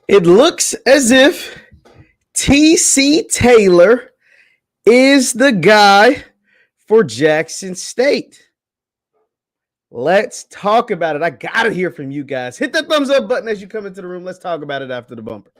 It looks as if TC Taylor is the guy for Jackson State. Let's talk about it. I got to hear from you guys. Hit that thumbs up button as you come into the room. Let's talk about it after the bumper.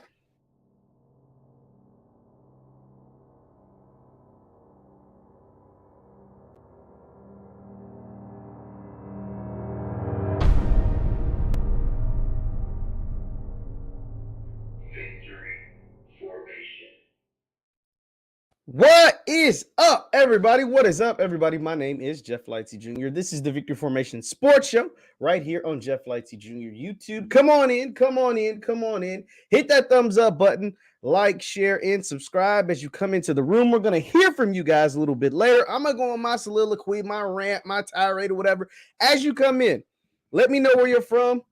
What is up, everybody? What is up, everybody? My name is JeffLightsyJr. This is the Victory Formation Sports Show right here on JeffLightsyJr. YouTube. Come on in, come on in, come on in. Hit that thumbs up button, like, share, and subscribe as you come into the room. We're going to hear from you guys a little bit later. I'm going to go on my soliloquy, my rant, my tirade, or whatever. As you come in, let me know where you're from,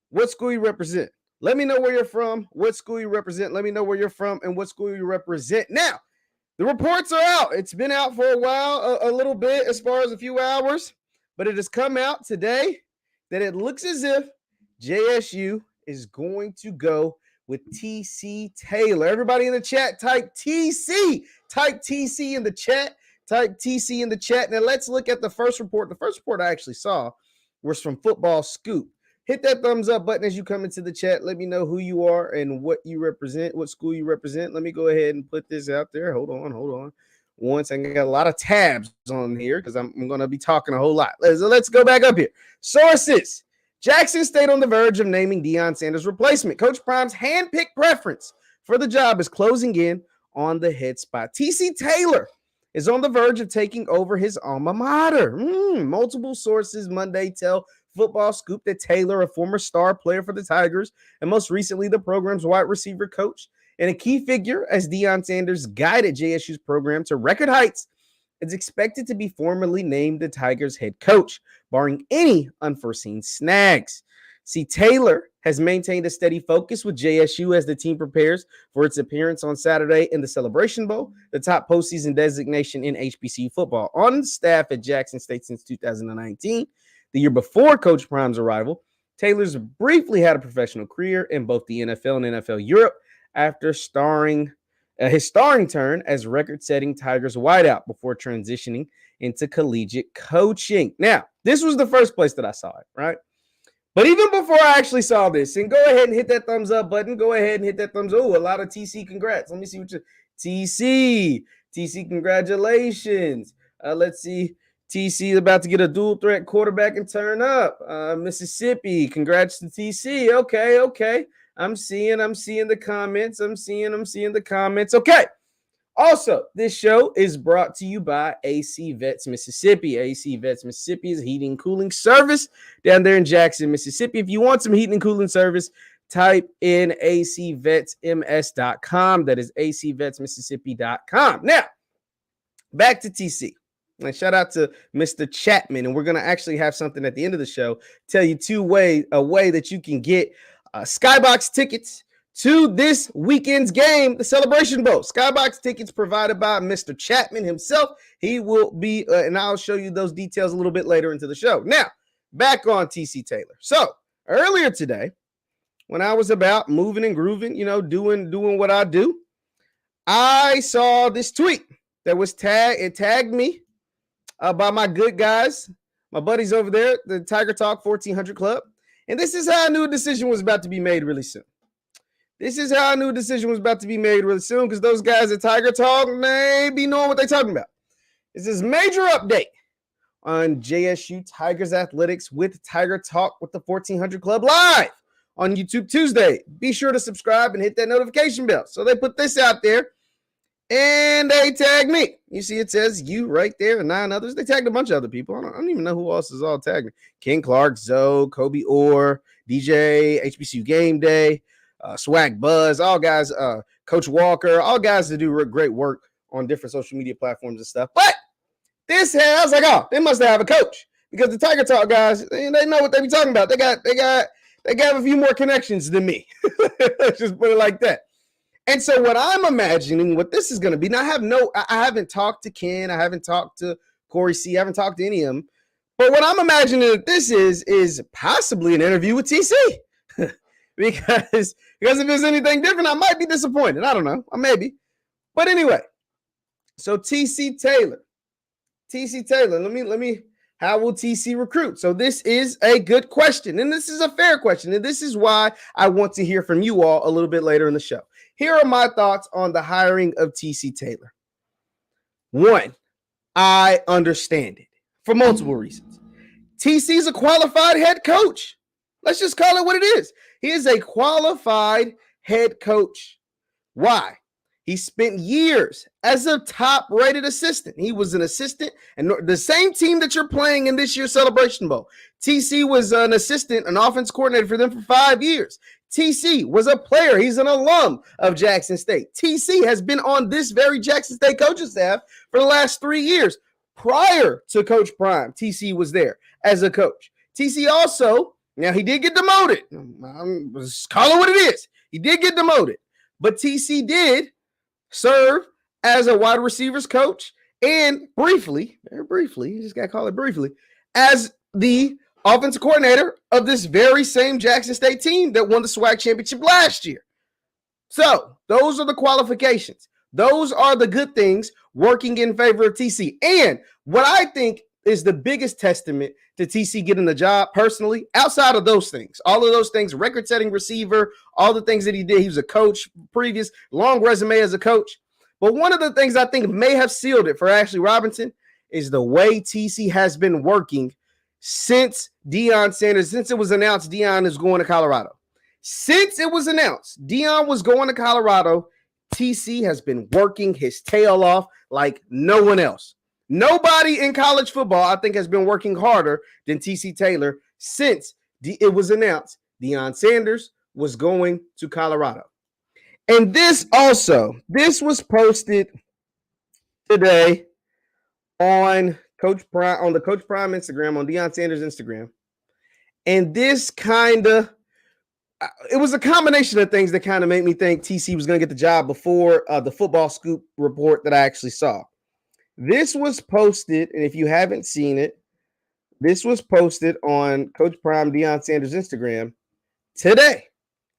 what school you represent. Let me know where you're from, what school you represent. Let me know where you're from and what school you represent. Now, the reports are out. It's been out for a while, a little bit, as far as a few hours, but it has come out today that it looks as if JSU is going to go with TC Taylor. Everybody in the chat, type TC. Type TC in the chat. Type TC in the chat. Now let's look at the first report. The first report I actually saw was from Football Scoop. Hit that thumbs up button as you come into the chat. Let me know who you are and what you represent, what school you represent. Let me go ahead and put this out there. Hold on. Once I got a lot of tabs on here because I'm going to be talking a whole lot. Let's go back up here. Sources. Jackson State on the verge of naming Deion Sanders' replacement. Coach Prime's handpicked preference for the job is closing in on the head spot. TC Taylor is on the verge of taking over his alma mater. Multiple sources Monday tell Football Scoop that Taylor, a former star player for the Tigers and most recently the program's wide receiver coach and a key figure as Deion Sanders guided JSU's program to record heights, is expected to be formally named the Tigers head coach, barring any unforeseen snags. See, Taylor has maintained a steady focus with JSU as the team prepares for its appearance on Saturday in the Celebration Bowl, the top postseason designation in HBCU football. On staff at Jackson State since 2019, the year before Coach Prime's arrival, Taylor's briefly had a professional career in both the NFL and NFL Europe after his starring turn as record-setting Tigers wideout before transitioning into collegiate coaching. Now, this was the first place that I saw it, right? But even before I actually saw this, and go ahead and hit that thumbs up button. Go ahead and hit that thumbs up. Oh, a lot of TC congrats. Let me see what you TC, congratulations. Let's see. TC is about to get a dual threat quarterback and turn up. Mississippi, congrats to TC. Okay. I'm seeing the comments. I'm seeing the comments. Okay. Also, this show is brought to you by AC Vets Mississippi. AC Vets Mississippi is a heating and cooling service down there in Jackson, Mississippi. If you want some heating and cooling service, type in acvetsms.com. That is acvetsmississippi.com. Now, back to TC. And shout out to Mr. Chapman. And we're going to actually have something at the end of the show tell you a way that you can get Skybox tickets to this weekend's game, the Celebration Bowl. Skybox tickets provided by Mr. Chapman himself. He will be, and I'll show you those details a little bit later into the show. Now, back on TC Taylor. So, earlier today, when I was about moving and grooving, doing what I do, I saw this tweet that was tagged me by my good guys, my buddies over there, the Tiger Talk 1400 Club. And this is how I knew a decision was about to be made really soon. Because those guys at Tiger Talk may be knowing what they're talking about. This is major update on JSU Tigers athletics with Tiger Talk with the 1400 Club live on YouTube Tuesday. Be sure to subscribe and hit that notification bell. So they put this out there and they tagged me. You see it says you right there and 9 others. They tagged a bunch of other people. I don't even know who else is all tagged me. Ken Clark, Zoe, Kobe Orr, DJ, HBCU Game Day, SWAC Buzz, all guys, Coach Walker, all guys that do great work on different social media platforms and stuff. But I was like, oh, they must have a coach because the Tiger Talk guys, they know what they be talking about. They got a few more connections than me. Let's just put it like that. And so what I'm imagining what this is going to be, now I haven't talked to Ken, I haven't talked to Corey C, I haven't talked to any of them, but what I'm imagining that this is possibly an interview with TC. because if there's anything different, I might be disappointed. I don't know. Maybe. But anyway, so TC Taylor, let me, how will TC recruit? So this is a good question, and this is a fair question, and this is why I want to hear from you all a little bit later in the show. Here are my thoughts on the hiring of TC Taylor. One, I understand it for multiple reasons. TC's a qualified head coach. Let's just call it what it is. He is a qualified head coach. Why? He spent years as a top-rated assistant. He was an assistant, and the same team that you're playing in this year's Celebration Bowl. TC was an assistant, an offense coordinator for them for 5 years. TC was a player. He's an alum of Jackson State. TC has been on this very Jackson State coaching staff for the last 3 years. Prior to Coach Prime, TC was there as a coach. TC also, now he did get demoted. I'm just calling it what it is. He did get demoted, but TC did serve as a wide receivers coach and briefly, very briefly, you just got to call it briefly, as the offensive coordinator of this very same Jackson State team that won the SWAC championship last year. So those are the qualifications. Those are the good things working in favor of TC. And what I think is the biggest testament to TC getting the job personally, outside of those things, all of those things, record-setting receiver, all the things that he did. He was a coach, previous, long resume as a coach. But one of the things I think may have sealed it for Ashley Robinson is the way TC has been working since Deion Sanders, since it was announced Deion is going to Colorado. Since it was announced Deion was going to Colorado, TC has been working his tail off like no one else. Nobody in college football, I think, has been working harder than TC Taylor since it was announced Deion Sanders was going to Colorado. And this was posted today on Coach Prime, on the Coach Prime Instagram, on Deion Sanders Instagram. And this it was a combination of things that kind of made me think TC was going to get the job before the Football Scoop report that I actually saw. This was posted, and if you haven't seen it, this was posted on Coach Prime Deion Sanders' Instagram today.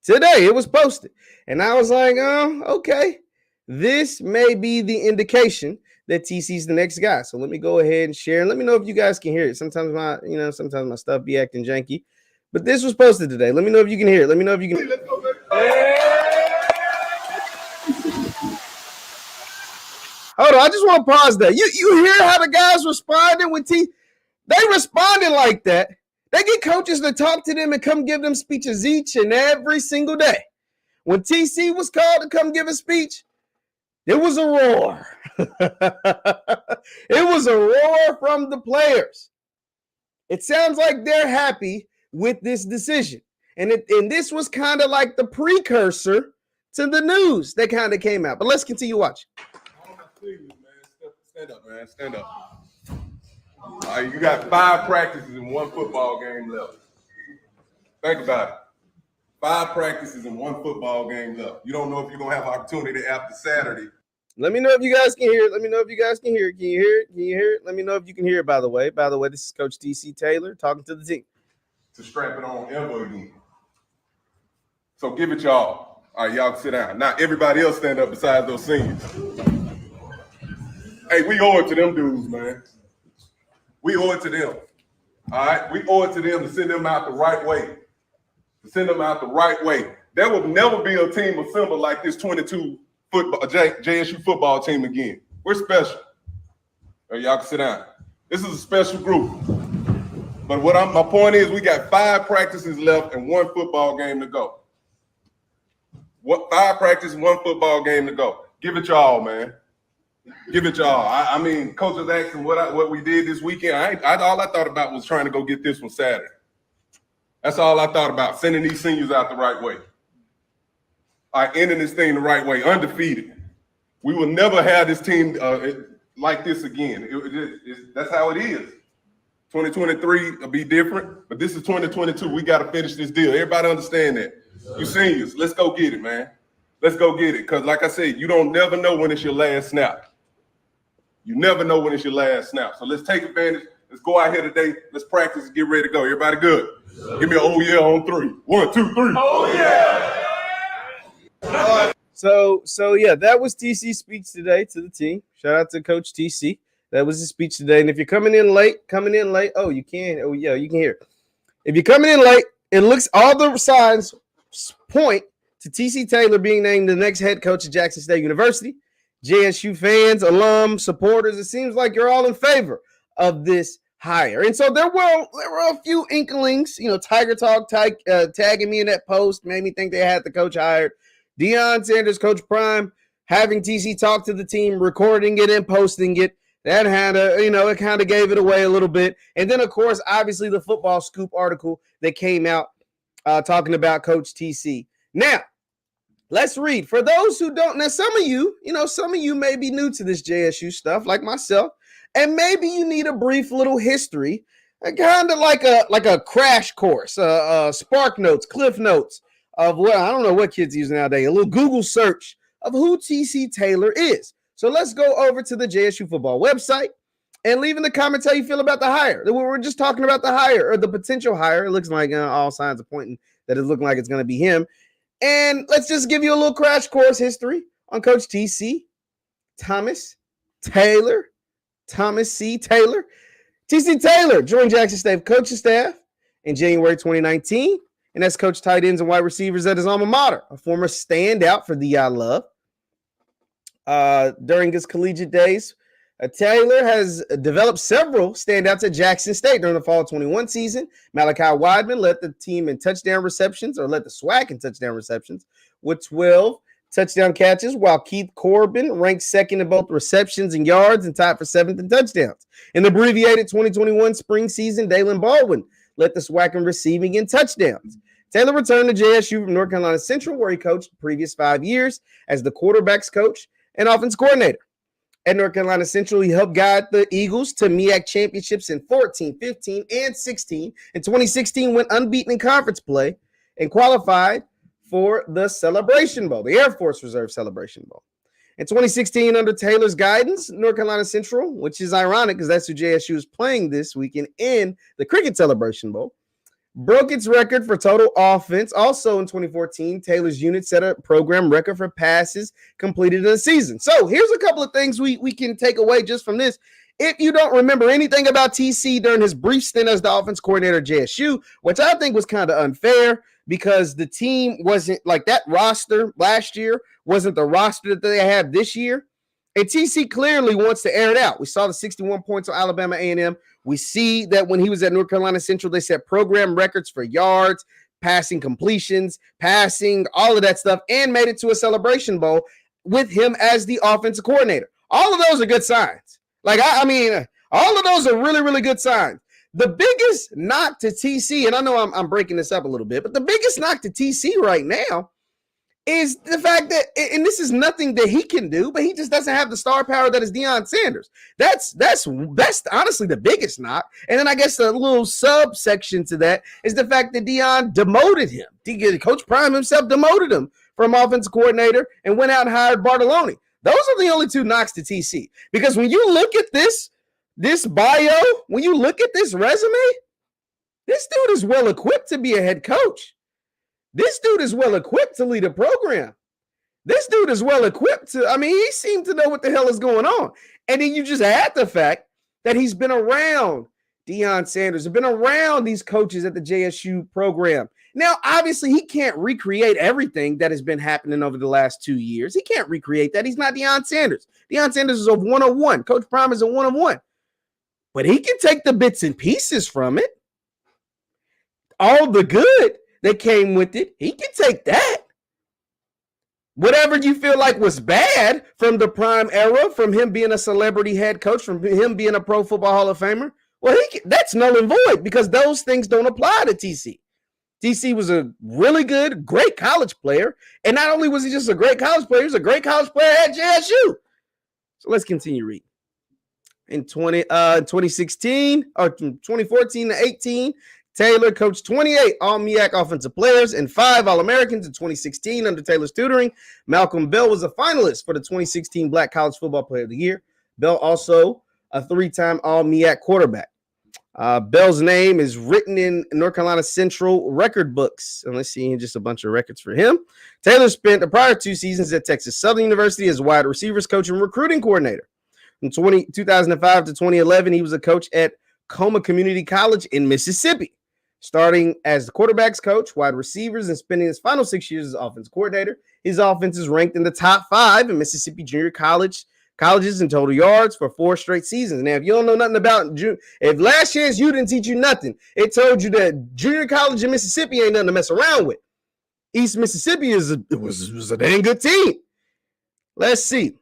Today it was posted. And I was like, oh, okay. This may be the indication that TC's the next guy. So let me go ahead and share. And let me know if you guys can hear it. Sometimes my stuff be acting janky. But this was posted today. Let me know if you can hear it. Let me know if you can. Let's go, hold on, I just want to pause there. You hear how the guys responded when they responded like that. They get coaches to talk to them and come give them speeches each and every single day. When TC was called to come give a speech, it was a roar. It was a roar from the players. It sounds like they're happy with this decision. And this was kind of like the precursor to the news that kind of came out. But let's continue watching. Stand up, man. Stand up. All right, you got 5 practices and 1 football game left. Think about it. 5 practices and 1 football game left. You don't know if you're going to have opportunity after Saturday. Let me know if you guys can hear it. Let me know if you guys can hear it. Can you hear it? Can you hear it? Let me know if you can hear it, by the way. By the way, this is Coach TC Taylor talking to the team. To strap it on ever again. So give it y'all. All right, y'all sit down. Now, everybody else stand up besides those seniors. Hey, we owe it to them dudes, man. We owe it to them. All right? We owe it to them to send them out the right way. There will never be a team assembled like this 22 football JSU football team again. We're special. All right, y'all can sit down. This is a special group. But my point is, we got 5 practices left and 1 football game to go. 5 practices, 1 football game to go. Give it y'all, man. Give it y'all. I mean, coach was asking what we did this weekend. All I thought about was trying to go get this one Saturday. That's all I thought about, sending these seniors out the right way. Ending this thing the right way, undefeated. We will never have this team like this again. That's how it is. 2023 will be different, but this is 2022. We got to finish this deal. Everybody understand that. You seniors, let's go get it, man. Let's go get it. Because like I said, you don't never know when it's your last snap. You never know when it's your last snap. So let's take advantage. Let's go out here today. Let's practice and get ready to go. Everybody good? Give me an oh yeah on 3. 1, 2, 3. Oh yeah! So yeah, that was TC's speech today to the team. Shout out to Coach TC. That was his speech today. And if you're coming in late, oh, you can. Oh, yeah, you can hear it. If you're coming in late, it looks all the signs point to TC Taylor being named the next head coach at Jackson State University. JSU fans, alum, supporters, it seems like you're all in favor of this hire. And so there were a few inklings, Tiger Talk tagging me in that post made me think they had the coach hired. Deion Sanders, Coach Prime, having TC talk to the team, recording it and posting it. That had it kind of gave it away a little bit. And then, of course, obviously the Football Scoop article that came out talking about Coach TC. Now, let's read. For those who don't, now some of you may be new to this JSU stuff, like myself, and maybe you need a brief little history, kind of like a crash course, Spark Notes, Cliff Notes of what I don't know what kids use nowadays. A little Google search of who TC Taylor is. So let's go over to the JSU football website and leave in the comments how you feel about the hire. We're just talking about the hire or the potential hire. It looks like all signs are pointing that it's looking like it's going to be him. And let's just give you a little crash course history on Coach TC Thomas Taylor. Thomas C. Taylor. TC Taylor joined Jackson State coaching staff in January 2019. And that's coach tight ends and wide receivers at his alma mater, a former standout for the Love. During his collegiate days, Taylor has developed several standouts at Jackson State during the fall 21 season. Malachi Weidman led the team in touchdown receptions, or led the SWAC in touchdown receptions, with 12 touchdown catches, while Keith Corbin ranked second in both receptions and yards and tied for seventh in touchdowns. In the abbreviated 2021 spring season, Dalen Baldwin led the SWAC in receiving and touchdowns. Taylor returned to JSU from North Carolina Central, where he coached the previous 5 years as the quarterbacks coach and offense coordinator. At North Carolina Central, he helped guide the Eagles to MEAC championships in 14, 15, and 16. In 2016, went unbeaten in conference play and qualified for the Celebration Bowl, the Air Force Reserve Celebration Bowl. In 2016, under Taylor's guidance, North Carolina Central, which is ironic because that's who JSU is playing this weekend in the Cricket Celebration Bowl, broke its record for total offense. Also in 2014, Taylor's unit set a program record for passes completed in a season. So here's a couple of things we can take away just from this. If you don't remember anything about TC during his brief stint as the offense coordinator at JSU, which I think was kind of unfair because the team wasn't like that roster last year wasn't the roster that they have this year. And TC clearly wants to air it out. We saw the 61 points on Alabama A&M. We see that when he was at North Carolina Central, they set program records for yards, passing completions, passing, all of that stuff, and made it to a Celebration Bowl with him as the offensive coordinator. All of those are good signs. I mean, all of those are really, really good signs. The biggest knock to TC, and I know I'm breaking this up a little bit, but the biggest knock to TC right now is the fact that, and this is nothing that he can do, but he just doesn't have the star power that is Deion Sanders. That's honestly the biggest knock. And then I guess the little subsection to that is the fact that Deion demoted him. Coach Prime himself demoted him from offensive coordinator and went out and hired Bartolone. Those are the only two knocks to TC. Because when you look at this bio, when you look at this resume, this dude is well equipped to be a head coach. This dude is well equipped to lead a program. This dude is well equipped to, he seemed to know what the hell is going on. And then you just add the fact that he's been around Deion Sanders, been around these coaches at the JSU program. Now, obviously, he can't recreate everything that has been happening over the last 2 years. He can't recreate that. He's not Deion Sanders. Deion Sanders is a 101. Coach Prime is a 101. But he can take the bits and pieces from it. All the good that came with it, he can take that. Whatever you feel like was bad from the Prime era, from him being a celebrity head coach, from him being a Pro Football Hall of Famer, well, that's null and void because those things don't apply to TC. TC was a really good, great college player. And not only was he just a great college player, he was a great college player at JSU. So let's continue reading. In 2016 or 2014 to 18, Taylor coached 28 All-MEAC offensive players and 5 All-Americans in 2016 under Taylor's tutoring. Malcolm Bell was a finalist for the 2016 Black College Football Player of the Year. Bell also a 3-time All-MEAC quarterback. Bell's name is written in North Carolina Central record books. And let's see just a bunch of records for him. Taylor spent the prior 2 seasons at Texas Southern University as wide receivers coach and recruiting coordinator. From 2005 to 2011, he was a coach at Coma Community College in Mississippi, starting as the quarterbacks coach, wide receivers, and spending his final 6 years as offense coordinator. His offense is ranked in the top 5 in Mississippi junior colleges in total yards for 4 straight seasons. Now, if you don't know nothing about if last chance you didn't teach you nothing, it told you that junior college in Mississippi ain't nothing to mess around with. East Mississippi was a dang good team. Let's see.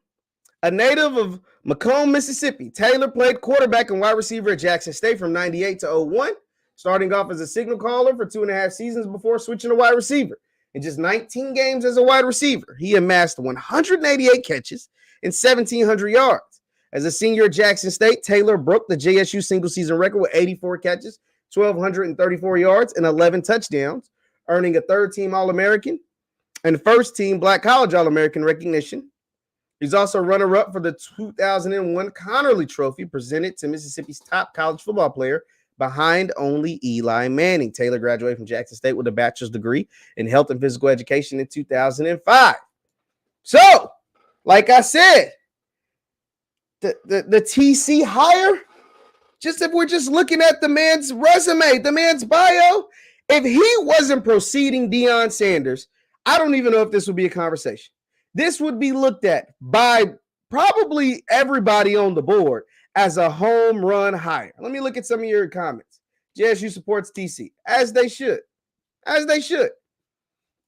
A native of Macomb, Mississippi, Taylor played quarterback and wide receiver at Jackson State from 98 to 01, starting off as a signal caller for 2.5 seasons before switching to wide receiver. In just 19 games as a wide receiver, he amassed 188 catches and 1,700 yards. As a senior at Jackson State, Taylor broke the JSU single-season record with 84 catches, 1,234 yards, and 11 touchdowns, earning a third-team All-American and first-team Black College All-American recognition. He's also runner-up for the 2001 Connerly Trophy presented to Mississippi's top college football player, behind only Eli Manning. Taylor graduated from Jackson State with a bachelor's degree in health and physical education in 2005. So, like I said, the TC hire, just if we're just looking at the man's resume, the man's bio, if he wasn't proceeding Deion Sanders, I don't even know if this would be a conversation. This would be looked at by probably everybody on the board as a home run hire. Let me look at some of your comments. JSU supports TC, as they should. As they should.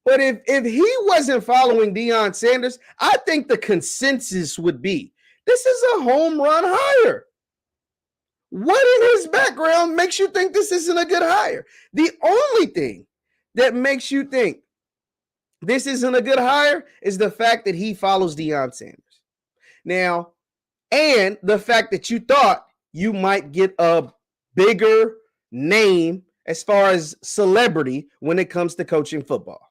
But if he wasn't following Deion Sanders, I think the consensus would be, this is a home run hire. What in his background makes you think this isn't a good hire? The only thing that makes you think this isn't a good hire is the fact that he follows Deion Sanders. Now, and the fact that you thought you might get a bigger name as far as celebrity when it comes to coaching football.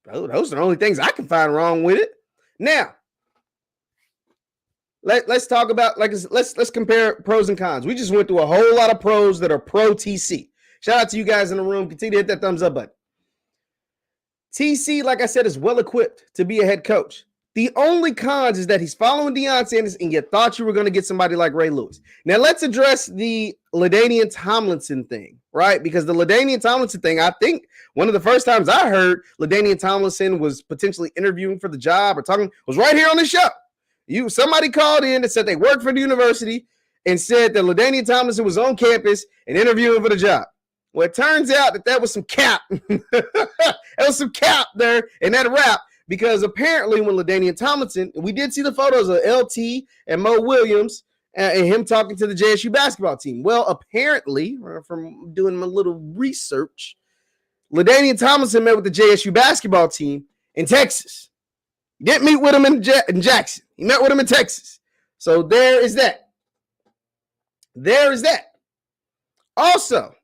Those are the only things I can find wrong with it. Now, let's talk about, let's compare pros and cons. We just went through a whole lot of pros that are pro TC. Shout out to you guys in the room. Continue to hit that thumbs up button. TC, like I said, is well equipped to be a head coach. The only cons is that he's following Deion Sanders, and you thought you were going to get somebody like Ray Lewis. Now, let's address the LaDainian Tomlinson thing, right? Because the LaDainian Tomlinson thing, I think one of the first times I heard LaDainian Tomlinson was potentially interviewing for the job or talking was right here on the show. Somebody called in and said they worked for the university and said that LaDainian Tomlinson was on campus and interviewing for the job. Well, it turns out that was some cap. That was some cap there in that rap, because apparently when LaDainian Tomlinson, we did see the photos of LT and Mo Williams and him talking to the JSU basketball team. Well, apparently, from doing a little research, LaDainian Tomlinson met with the JSU basketball team in Texas. Didn't meet with him in Jackson. He met with him in Texas. So there is that. There is that. Also,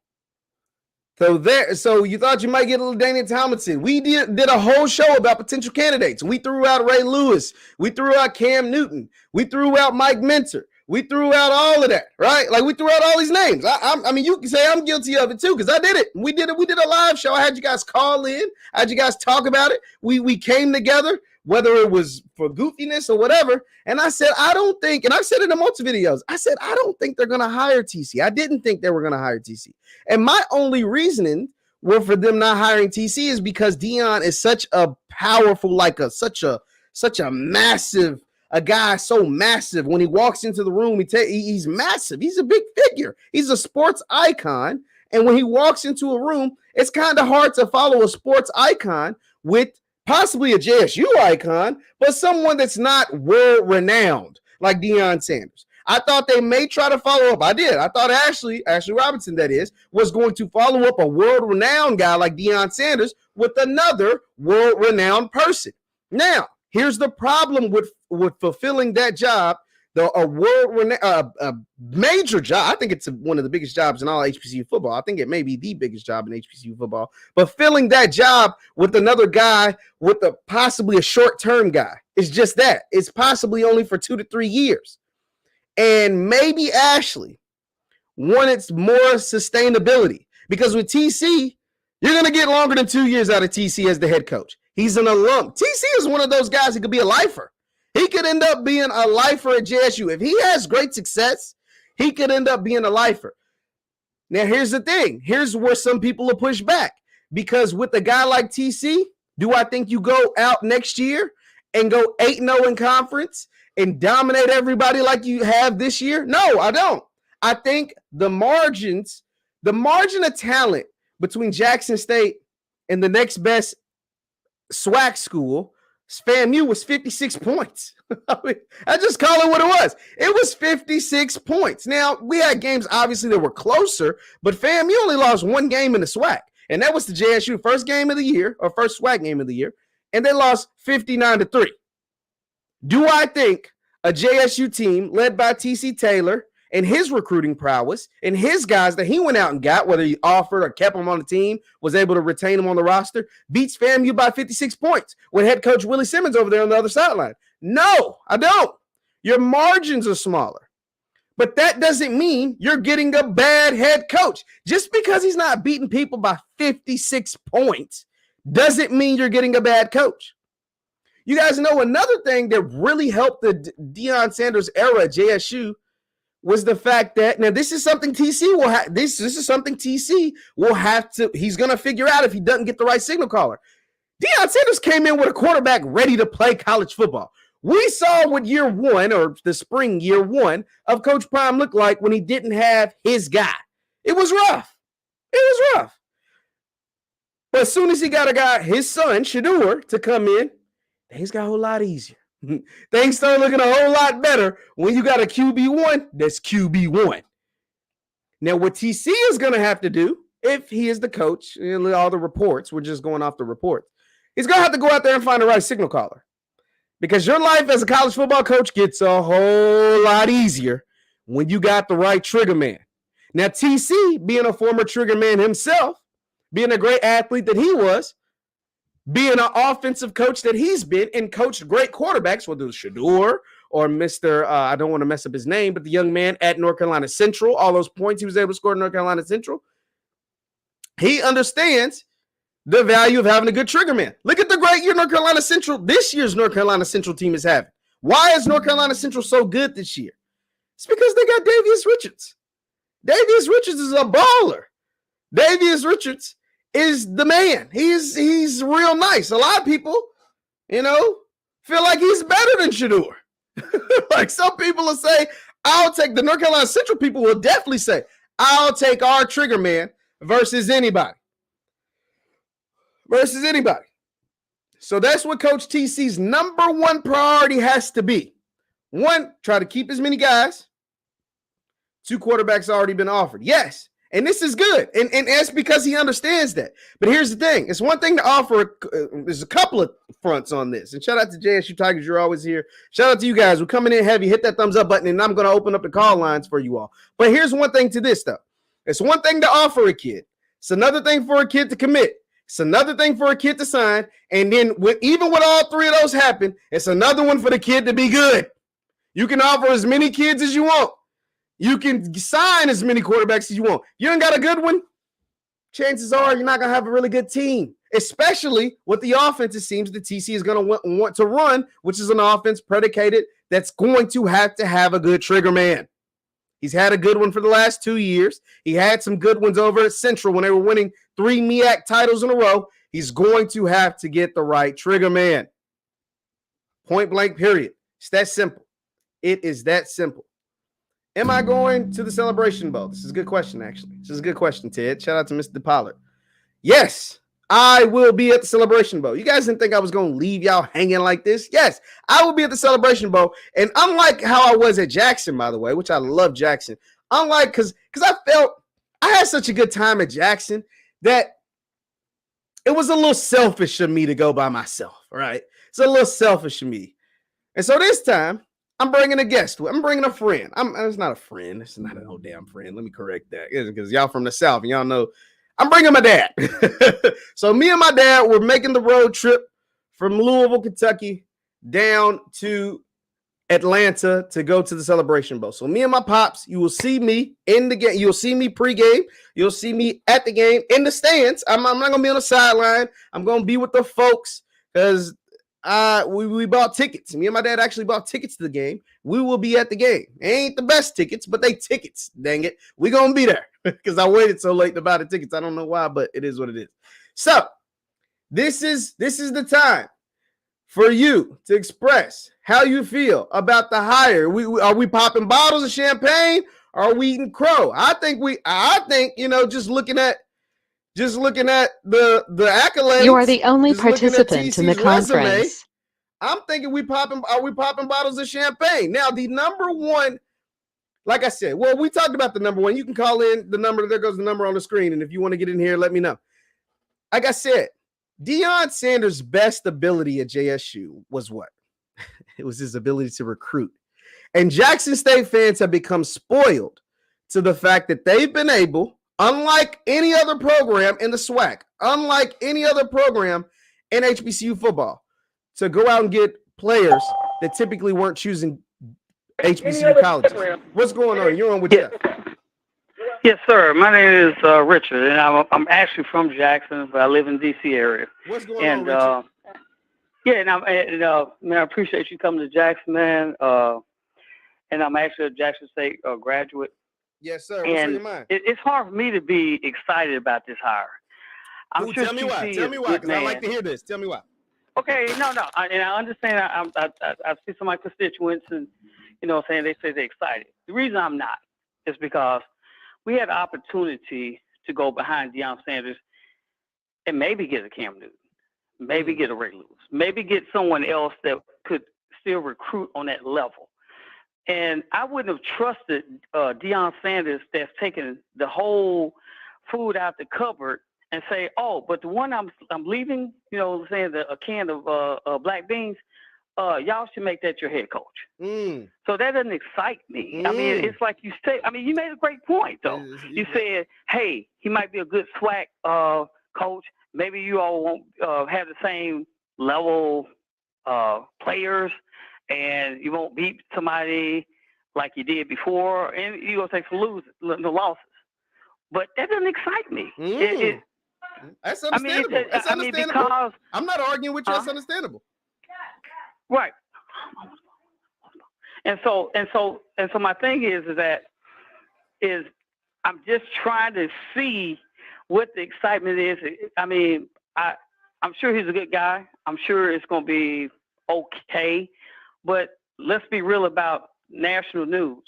so you thought you might get a LaDainian Tomlinson. We did a whole show about potential candidates. We threw out Ray Lewis. We threw out Cam Newton. We threw out Mike Minter. We threw out all of that, right? Like, we threw out all these names. I mean, you can say I'm guilty of it too, because I did it. We did a live show. I had you guys call in. I had you guys talk about it. We came together, whether it was for goofiness or whatever. And I said, I don't think, and I've said it in multiple videos, I said, I don't think they're going to hire TC. I didn't think they were going to hire TC. And my only reasoning for them not hiring TC is because Deion is such a powerful, such a massive, a guy so massive. When he walks into the room, he's massive. He's a big figure. He's a sports icon. And when he walks into a room, it's kind of hard to follow a sports icon with possibly a JSU icon, but someone that's not world-renowned like Deion Sanders. I thought they may try to follow up. I did. I thought Ashley Robinson, that is, was going to follow up a world-renowned guy like Deion Sanders with another world-renowned person. Now, here's the problem with fulfilling that job, a major job. I think it's one of the biggest jobs in all HBCU football. I think it may be the biggest job in HBCU football. But filling that job with another guy, with possibly a short-term guy, is just that. It's possibly only for 2 to 3 years. And maybe Ashley wanted more sustainability. Because with TC, you're going to get longer than 2 years out of TC as the head coach. He's an alum. TC is one of those guys who could be a lifer. He could end up being a lifer at JSU. If he has great success, he could end up being a lifer. Now, here's the thing. Here's where some people will push back. Because with a guy like TC, do I think you go out next year and go 8-0 in conference and dominate everybody like you have this year? No, I don't. I think the margin of talent between Jackson State and the next best SWAC school, FAMU, was 56 points. I just call it what it was. It was 56 points. Now, we had games, obviously, that were closer, but FAMU only lost one game in the SWAC, and that was the JSU first game of the year, or first SWAC game of the year, and they lost 59-3. Do I think a JSU team led by TC Taylor and his recruiting prowess and his guys that he went out and got, whether he offered or kept them on the team, was able to retain them on the roster, beats FAMU by 56 points with head coach Willie Simmons over there on the other sideline? No, I don't. Your margins are smaller. But that doesn't mean you're getting a bad head coach. Just because he's not beating people by 56 points doesn't mean you're getting a bad coach. You guys know another thing that really helped the Deion Sanders era at JSU was the fact that, now this is something TC will have, this is something TC will have to, he's going to figure out if he doesn't get the right signal caller. Deion Sanders came in with a quarterback ready to play college football. We saw what year one, or the spring year one, of Coach Prime looked like when he didn't have his guy. It was rough. It was rough. But as soon as he got a guy, his son, Shador, to come in, things got a whole lot easier. Things start looking a whole lot better when you got a QB1 that's QB1. Now, what TC is going to have to do, if he is the coach, all the reports, we're just going off the reports, he's going to have to go out there and find the right signal caller. Because your life as a college football coach gets a whole lot easier when you got the right trigger man. Now, TC, being a former trigger man himself, being a great athlete that he was, being an offensive coach that he's been, and coached great quarterbacks, whether it was Shador or Mr. I don't want to mess up his name, but the young man at North Carolina Central, all those points he was able to score at North Carolina Central, he understands the value of having a good trigger man. Look at the great year North Carolina Central, this year's North Carolina Central team is having. Why is North Carolina Central so good this year? It's because they got Davius Richards. Davius Richards is a baller. Davius Richards is the man. He's real nice. A lot of people, feel like he's better than Shador. Like some people will say, I'll take the North Carolina Central people will definitely say, I'll take our trigger man versus anybody. So that's what Coach TC's number one priority has to be. One, try to keep as many guys. 2 quarterbacks already been offered. Yes. And this is good. And that's because he understands that. But here's the thing. It's one thing to offer. There's a couple of fronts on this. And shout out to JSU Tigers. You're always here. Shout out to you guys. We're coming in heavy. Hit that thumbs up button, and I'm going to open up the call lines for you all. But here's one thing to this, though. It's one thing to offer a kid. It's another thing for a kid to commit. It's another thing for a kid to sign. And then even with all 3 of those happen, it's another one for the kid to be good. You can offer as many kids as you want. You can sign as many quarterbacks as you want. You ain't got a good one, chances are you're not going to have a really good team, especially with the offense it seems the TC is going to want to run, which is an offense predicated that's going to have a good trigger man. He's had a good one for the last 2 years. He had some good ones over at Central when they were winning 3 MEAC titles in a row. He's going to have to get the right trigger man. Point blank, period. It's that simple. It is that simple. Am I going to the Celebration Bowl? This is a good question, actually. This is a good question, Ted. Shout out to Mr. Pollard. Yes, I will be at the Celebration Bowl. You guys didn't think I was going to leave y'all hanging like this? Yes, I will be at the Celebration Bowl. And unlike how I was at Jackson, by the way, which I love Jackson, because I felt I had such a good time at Jackson that it was a little selfish of me to go by myself, right? It's a little selfish of me. And so this time, I'm bringing a guest. I'm bringing a friend. It's not a friend. It's not a no damn friend. Let me correct that because y'all from the South and y'all know I'm bringing my dad. So me and my dad were making the road trip from Louisville, Kentucky down to Atlanta to go to the Celebration Bowl. So me and my pops, you will see me in the game. You'll see me pregame. You'll see me at the game in the stands. I'm not going to be on the sideline. I'm going to be with the folks because we bought tickets. Me and my dad actually bought tickets to the game. We will be at the game. They ain't the best tickets, but they tickets. Dang it. We're going to be there because I waited so late to buy the tickets. I don't know why, but it is what it is. So this is the time for you to express how you feel about the hire. Are we popping bottles of champagne? Or are we eating crow? I think just looking at the accolades. You are the only participant in the conference. Resume, I'm thinking are we popping bottles of champagne? Now, the number one, like I said, well, we talked about the number one. You can call in the number. There goes the number on the screen. And if you want to get in here, let me know. Like I said, Deion Sanders' best ability at JSU was what? It was his ability to recruit. And Jackson State fans have become spoiled to the fact that they've been able, unlike any other program in the SWAC, unlike any other program in HBCU football, to go out and get players that typically weren't choosing HBCU colleges. What's going on? You're on with Jeff. Yes, sir. My name is Richard, and I'm actually from Jackson, but I live in D.C. area. What's going on, Richard? Man, I appreciate you coming to Jackson, man. And I'm actually a Jackson State graduate. Yes, sir. What's on your mind? It's hard for me to be excited about this hire. Tell me why. Tell me why, because I like to hear this. Tell me why. Okay, no. I understand. I see some of my constituents, and saying they say they're excited. The reason I'm not is because we had the opportunity to go behind Deion Sanders and maybe get a Cam Newton, maybe get a Ray Lewis, maybe get someone else that could still recruit on that level. And I wouldn't have trusted Deion Sanders that's taken the whole food out the cupboard and say, oh, but the one I'm leaving, saying a can of black beans, y'all should make that your head coach. So that doesn't excite me. I mean, it's like you made a great point, though. You said, hey, he might be a good SWAC coach. Maybe you all won't have the same level players, and you won't beat somebody like you did before, and you're going to take some losses. But that doesn't excite me. That's understandable. That's understandable. Because I'm not arguing with you. That's understandable. Right. And so my thing is that I'm just trying to see what the excitement is. I mean, I'm sure he's a good guy. I'm sure it's going to be okay. But let's be real about national news.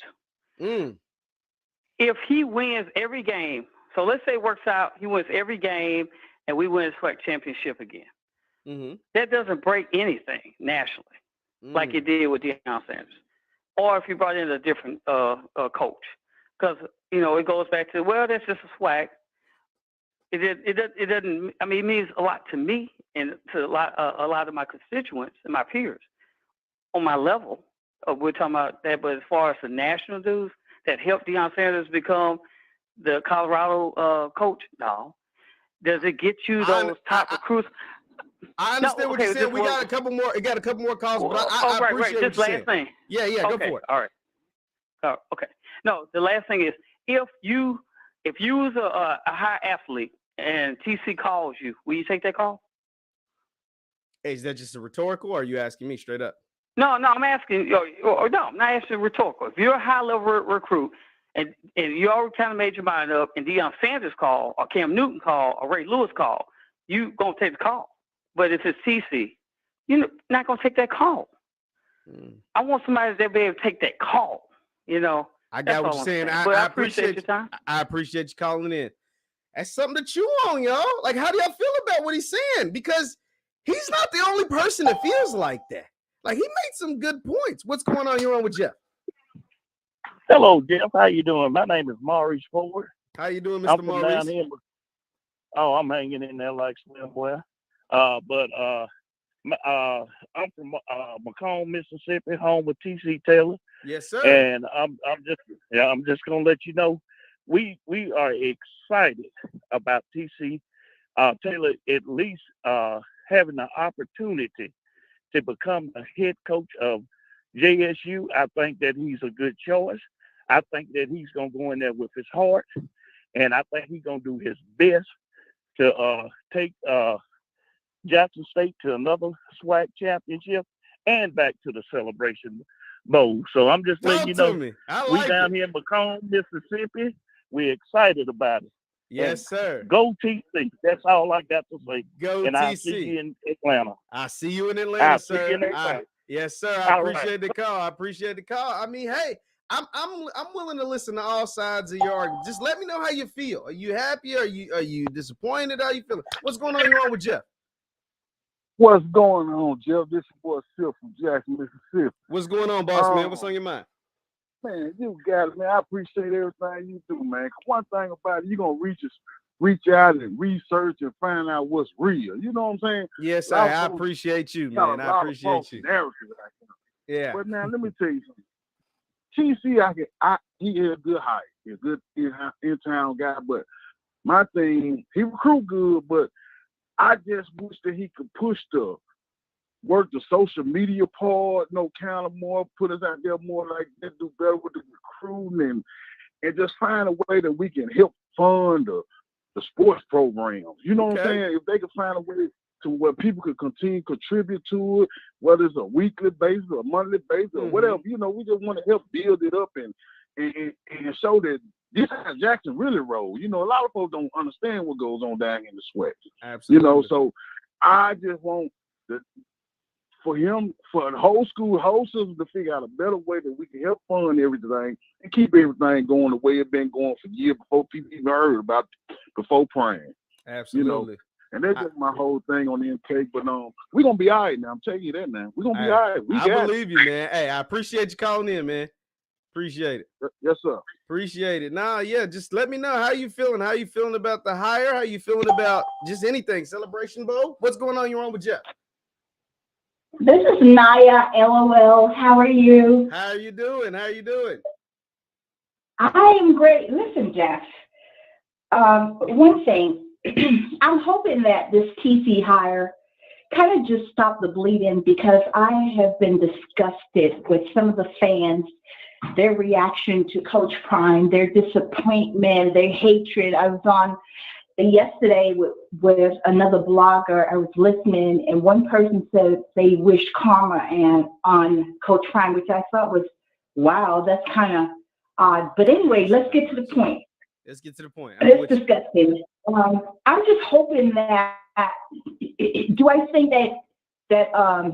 If he wins every game, so let's say it works out, he wins every game, and we win the SWAC championship again. That doesn't break anything nationally, like it did with Deion Sanders. Or if you brought in a different coach. Because, it goes back to, well, that's just a SWAC. It doesn't, I mean, it means a lot to me and to a lot of my constituents and my peers on my level. We're talking about that, but as far as the national dues that helped Deion Sanders become the Colorado coach, no. Does it get you those top recruits? I understand what you're saying. We got a couple more. You got a couple more calls, but I appreciate this last thing. Yeah, go for it. All right. Okay. No, the last thing is if you was a high athlete and TC calls you, will you take that call? Hey, is that just a rhetorical, or are you asking me straight up? No, I'm asking. No, I'm not asking rhetorical. If you're a high level recruit and you already kind of made your mind up, and Deion Sanders call or Cam Newton call or Ray Lewis call, you gonna take the call. But if it's TC, you're not going to take that call. I want somebody that be able to take that call, I got what you're saying. I appreciate your time. I appreciate you calling in. That's something to chew on, y'all. Like, how do y'all feel about what he's saying? Because he's not the only person that feels like that. Like, he made some good points. What's going on? You're on with Jeff. Hello, Jeff. How you doing? My name is Maurice Ford. How you doing, Mr. Maurice? I'm hanging in there like Slim Boy. I'm from Macomb, Mississippi, home with T.C. Taylor. Yes, sir. And I'm just gonna let you know we are excited about T.C. Taylor at least having the opportunity to become the head coach of JSU, I think that he's a good choice. I think that he's going to go in there with his heart, and I think he's going to do his best to take Jackson State to another SWAC championship and back to the Celebration Bowl. So I'm just letting you know, we down here in Macomb, Mississippi. We're excited about it. Yes, sir. Go TC. That's all I got to say. Go and TC. I'll see you in Atlanta. I see you in Atlanta, sir. Yes, sir. I All appreciate the call. I appreciate the call. I mean, hey, I'm willing to listen to all sides of your argument. Just let me know how you feel. Are you happy? Are you disappointed? How you feeling? What's going on here with Jeff? What's going on, Jeff? This is boy Sip from Jackson, Mississippi. What's going on, boss man? What's on your mind? Man, you got it, man. I appreciate everything you do, man. One thing about it, you're gonna reach out and research and find out what's real. You know what I'm saying? Yes, sir. I appreciate you, man. I appreciate you. Yeah. But now let me tell you something. TC, he is a good hire. He's a good in-town guy, but my thing, he recruit good, but I just wish that he could push work the social media part, kind of more, put us out there more like that, do better with the recruiting and just find a way that we can help fund the sports programs. You know what I'm saying? If they could find a way to where people could continue to contribute to it, whether it's a weekly basis or a monthly basis or whatever, we just want to help build it up and show that this is how Jackson really rolls. A lot of folks don't understand what goes on down in the SWAC. Absolutely. So I just want for the whole system to figure out a better way that we can help fund everything and keep everything going the way it's been going for years before people even heard about before praying. Absolutely. And that's just my whole thing on the intake. But we're gonna be all right now. I'm telling you that now. We're gonna be all right. I believe you, man. Hey, I appreciate you calling in, man. Appreciate it. Yes, sir. Appreciate it. Nah, yeah, just let me know how you feeling. How you feeling about the hire? How you feeling about just anything? Celebration Bowl? What's going on? You're on with Jeff. This is Naya, LOL. How are you? How are you doing? I am great. Listen, Jeff, one thing, I'm hoping that this TC hire kind of just stop the bleeding because I have been disgusted with some of the fans, their reaction to Coach Prime, their disappointment, their hatred. I was on yesterday with another blogger. I was listening, and one person said they wish karma on Coach Prime, which I thought was, wow, that's kind of odd. But anyway, let's get to the point. Let's get to the point. It's disgusting. I'm just hoping that. Do I think that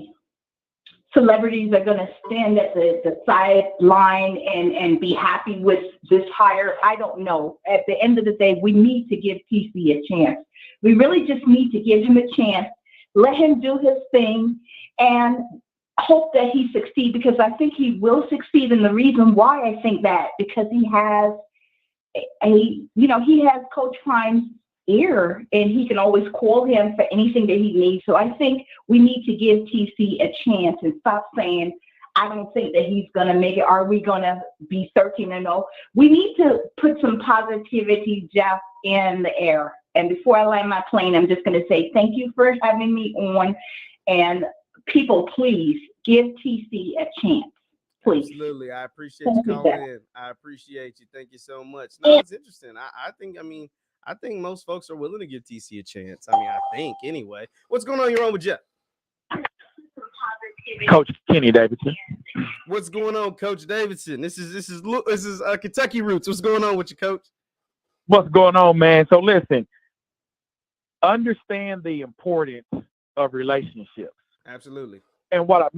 celebrities are going to stand at the sideline and be happy with this hire? I don't know. At the end of the day, we need to give TC a chance. We really just need to give him a chance, let him do his thing, and hope that he succeeds, because I think he will succeed. And the reason why I think that, because he has he has Coach Prime's ear, and he can always call him for anything that he needs. So I think we need to give TC a chance and stop saying, I don't think that he's going to make it. Are we going to be 13-0? We need to put some positivity, Jeff, in the air. And before I land my plane, I'm just going to say thank you for having me on. And people, please give TC a chance. Please. Absolutely. I appreciate you calling in. I appreciate you. Thank you so much. No, it's interesting. I think most folks are willing to give TC a chance. I think anyway. What's going on? You're on with Jeff. Coach Kenny Davidson. What's going on, Coach Davidson? This is Kentucky Roots. What's going on with you, Coach? What's going on, man? So listen, understand the importance of relationships. Absolutely. And what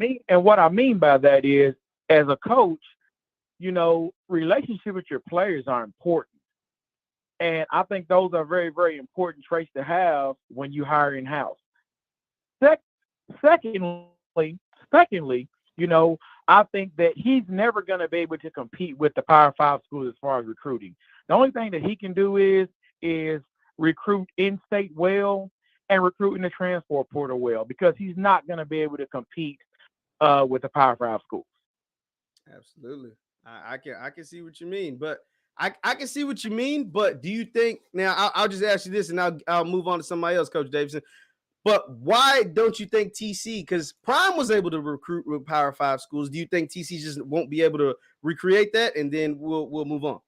I mean by that is, as a coach, relationship with your players are important. And I think those are very, very important traits to have when you hire in-house. Secondly, I think that he's never going to be able to compete with the Power 5 schools as far as recruiting. The only thing that he can do is recruit in-state well and recruit in the transfer portal well, because he's not going to be able to compete with the Power 5 schools. Absolutely. I can see what you mean, but I can see what you mean, but do you think, now I'll just ask you this and I'll move on to somebody else, Coach Davidson. But why don't you think TC? Because Prime was able to recruit with Power 5 schools. Do you think TC just won't be able to recreate that? And then we'll move on.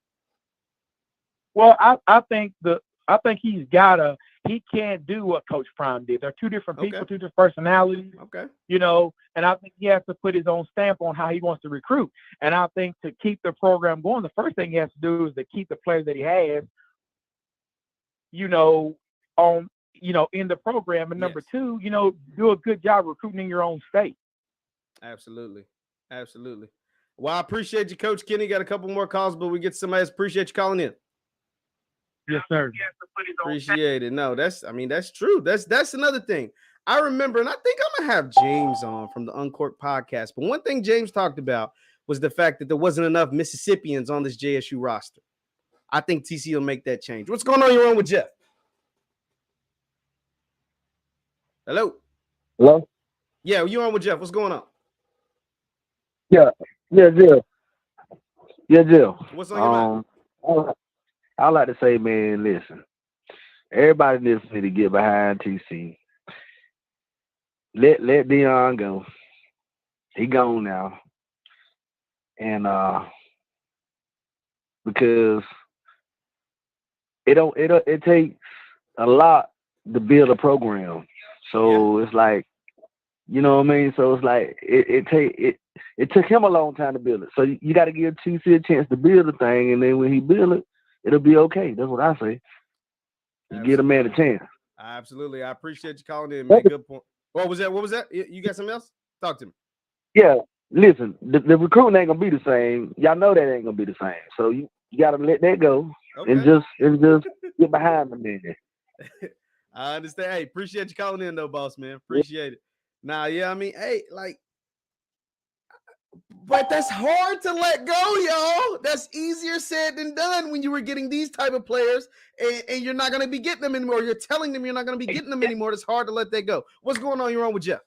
Well, I think he can't do what Coach Prime did. They're two different people, two different personalities. Okay. You know, and I think he has to put his own stamp on how he wants to recruit. And I think to keep the program going, the first thing he has to do is to keep the players that he has, you know, in the program. And number two, you know, do a good job recruiting in your own state. Absolutely. Well, I appreciate you, Coach Kenny. Got a couple more calls, but we get somebody else. Appreciate you calling in. Yes, sir. Appreciate it. No, that's true. That's another thing. I remember, and I think I'm gonna have James on from the Uncorked podcast. But one thing James talked about was the fact that there wasn't enough Mississippians on this JSU roster. I think TC will make that change. What's going on? You're on with Jeff. Hello. Yeah, you on with Jeff? What's going on? Yeah, Jeff. What's on your mind? I like to say, man, listen. Everybody needs to get behind TC. Let Deion go. He gone now. And because it takes a lot to build a program. So it's like, you know what I mean? So it's like it took him a long time to build it. So you got to give TC a chance to build the thing, and then when he build it, it'll be okay. That's what I say. You give a man a chance. Absolutely. I appreciate you calling in, man. Good point. What was that? You got something else? Talk to me. Yeah. Listen, the recruiting ain't gonna be the same. Y'all know that ain't gonna be the same. So you gotta let that go and just get behind the man. I understand. Hey, appreciate you calling in though, boss man. Appreciate it. Nah, yeah, I mean, hey, like, but that's hard to let go, y'all. That's easier said than done when you were getting these type of players and you're not going to be getting them anymore. You're telling them you're not going to be getting them anymore. It's hard to let that go. What's going on? You're on with Jeff.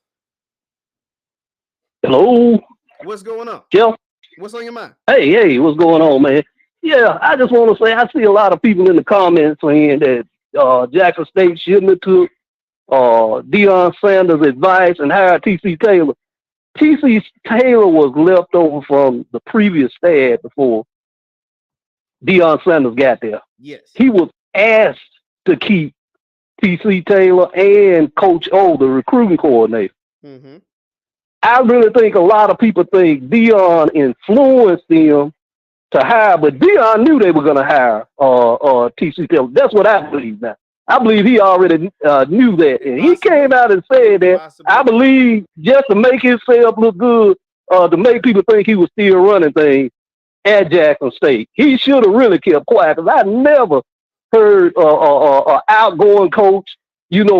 Hello. What's going on? Jeff. What's on your mind? Hey, what's going on, man? Yeah, I just want to say I see a lot of people in the comments saying that Jackson State shouldn't have took Deion Sanders' advice and hired T.C. Taylor. T.C. Taylor was left over from the previous staff before Deion Sanders got there. Yes. He was asked to keep T.C. Taylor and Coach O, the recruiting coordinator. Mm-hmm. I really think a lot of people think Deion influenced them to hire, but Deion knew they were going to hire T.C. Taylor. That's what I believe now. I believe he already knew that. And he came out and said that, I believe, just to make himself look good, to make people think he was still running things at Jackson State. He should have really kept quiet, because I never heard an outgoing coach,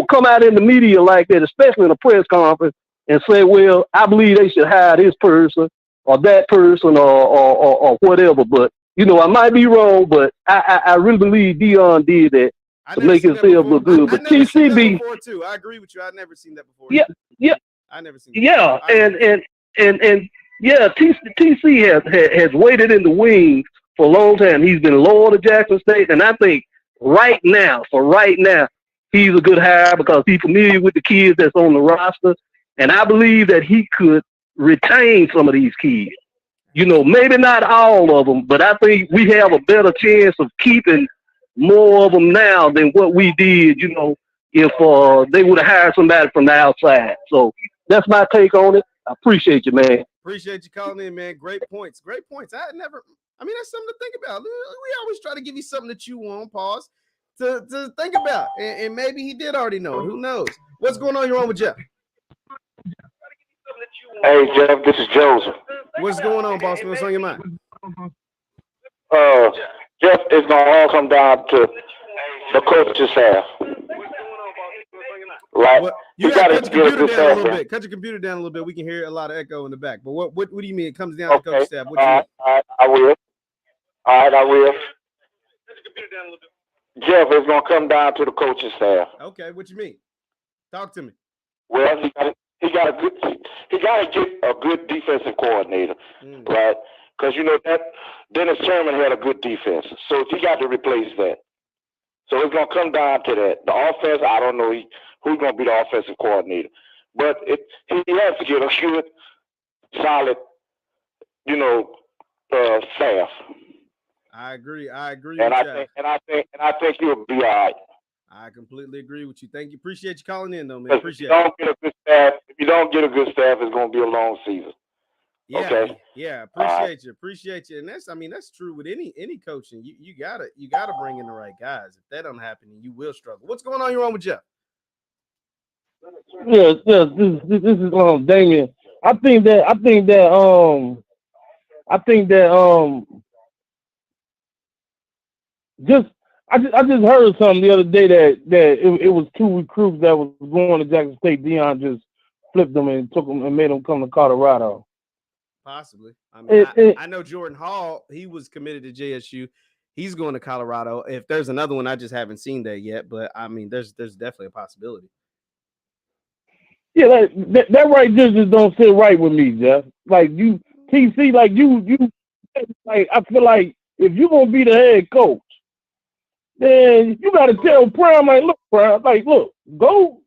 come out in the media like that, especially in a press conference, and say, well, I believe they should hire this person or that person or whatever. But, I might be wrong, but I really believe Deion did that to make himself look good. But TCB too. I agree with you. I've never seen that before. Yeah. I never seen that. Yeah, TC has waited in the wings for a long time. He's been loyal to Jackson State, and I think right now, he's a good hire because he's familiar with the kids that's on the roster, and I believe that he could retain some of these kids. Maybe not all of them, but I think we have a better chance of keeping more of them now than what we did, if they would have hired somebody from the outside. So that's my take on it. I appreciate you, man. Appreciate you calling in, man. Great points. That's something to think about. We always try to give you something that you want, pause, to think about. And maybe he did already know it. Who knows? What's going on? You're on with Jeff. Hey, Jeff, this is Joseph. What's going on, boss? What's on your mind? Jeff, it's going to all come down to the coach's staff. Right? Well, you got to cut your computer down a little bit. Cut your computer down a little bit. We can hear a lot of echo in the back. But what do you mean? It comes down to coach's staff. What do you mean? I will. All right, I will. Jeff, it's going to come down to the coaching staff. Okay, what you mean? Talk to me. Well, he got to get a good defensive coordinator, right? Because that Dennis Sherman had a good defense, so he got to replace that. So it's gonna come down to that. The offense, I don't know who's going to be the offensive coordinator. But he has to get a good, solid, staff. I agree. I think he'll be all right. I completely agree with you. Thank you. Appreciate you calling in, though, man. Appreciate it. If you don't get a good staff, it's going to be a long season. Yeah, okay. Yeah. Appreciate you. And that's true with any coaching. You gotta bring in the right guys. If that don't happen, you will struggle. What's going on? You're on with Jeff. Yes. This is Damien. I think that I just heard something the other day that it was 2 recruits that was going to Jackson State. Deion just flipped them and took them and made them come to Colorado. Possibly. I mean, I know Jordan Hall. He was committed to JSU. He's going to Colorado. If there's another one, I just haven't seen that yet. But I mean, there's definitely a possibility. Yeah, that right there just don't sit right with me, Jeff. Like you, TC, like you, like I feel like if you're gonna be the head coach, then you gotta tell Prime, like, look, Prime, like, look, go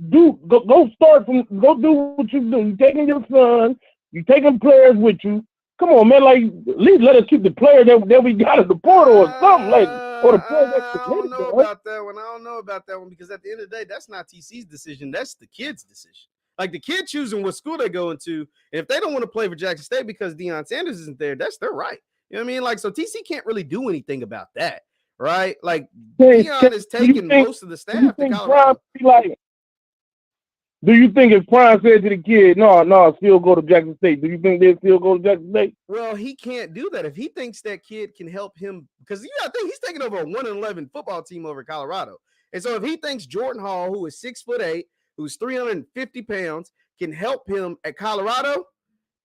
do what you do. You taking your son, you taking players with you. Come on, man, like at least let us keep the player that we got at the portal or something, like, or the player I don't know about that one. I don't know about that one because at the end of the day, that's not TC's decision. That's the kid's decision. Like the kid choosing what school they go into. And if they don't want to play for Jackson State because Deion Sanders isn't there, that's their right. You know what I mean? Like, so TC can't really do anything about that, right? Like Deion is taking most of the staff to Colorado. Do you think if Prime said to the kid, no, still go to Jackson State, do you think they'll still go to Jackson State? Well, he can't do that. If he thinks that kid can help him, because I think he's taking over a 1-11 football team over Colorado. And so if he thinks Jordan Hall, who is 6'8", who's 350 pounds, can help him at Colorado,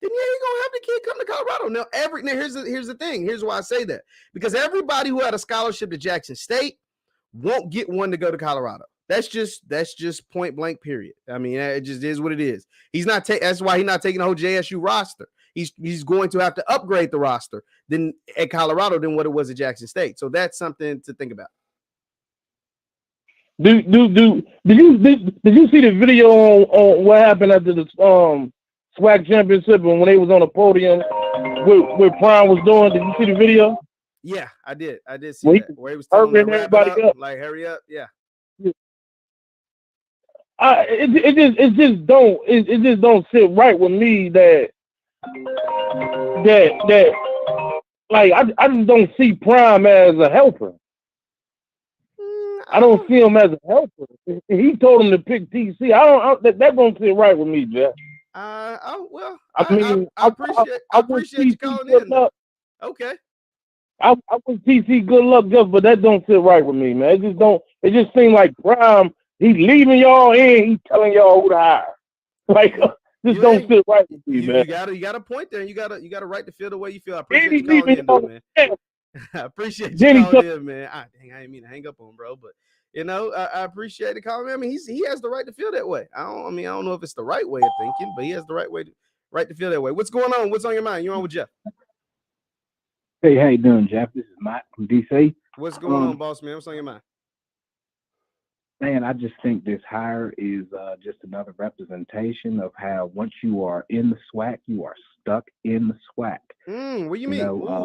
then yeah, he's gonna have the kid come to Colorado. Now here's the thing. Here's why I say that. Because everybody who had a scholarship to Jackson State won't get one to go to Colorado. That's just point blank, period. I mean, it just is what it is. That's why he's not taking the whole JSU roster. He's going to have to upgrade the roster than at Colorado than what it was at Jackson State. So that's something to think about. Did you see the video on what happened after the SWAC championship and when they was on the podium where Prime was doing? Did you see the video? Yeah, I did. I did see that. Where he was telling them to wrap it up, like hurry up. Yeah. It just don't sit right with me that like I just don't see Prime as a helper. I don't see him as a helper. He told him to pick TC. That don't sit right with me, Jeff. I appreciate you calling in. Okay. I wish TC good luck, Jeff, but that don't sit right with me, man. It just seems like Prime. He's leaving y'all in. He's telling y'all who to hire. Like, this don't sit right with me, man. You got a point there. You got a right to feel the way you feel. I appreciate you calling in, though, man. I appreciate you calling in, man. I didn't mean to hang up on, bro, but I appreciate the calling. I mean, he has the right to feel that way. I don't know if it's the right way of thinking, but he has the right to feel that way. What's going on? What's on your mind? You're on with Jeff. Hey, how you doing, Jeff? This is Mike from DC. What's going on, boss man? What's on your mind? Man, I just think this hire is just another representation of how once you are in the SWAC, you are stuck in the SWAC. What do you mean?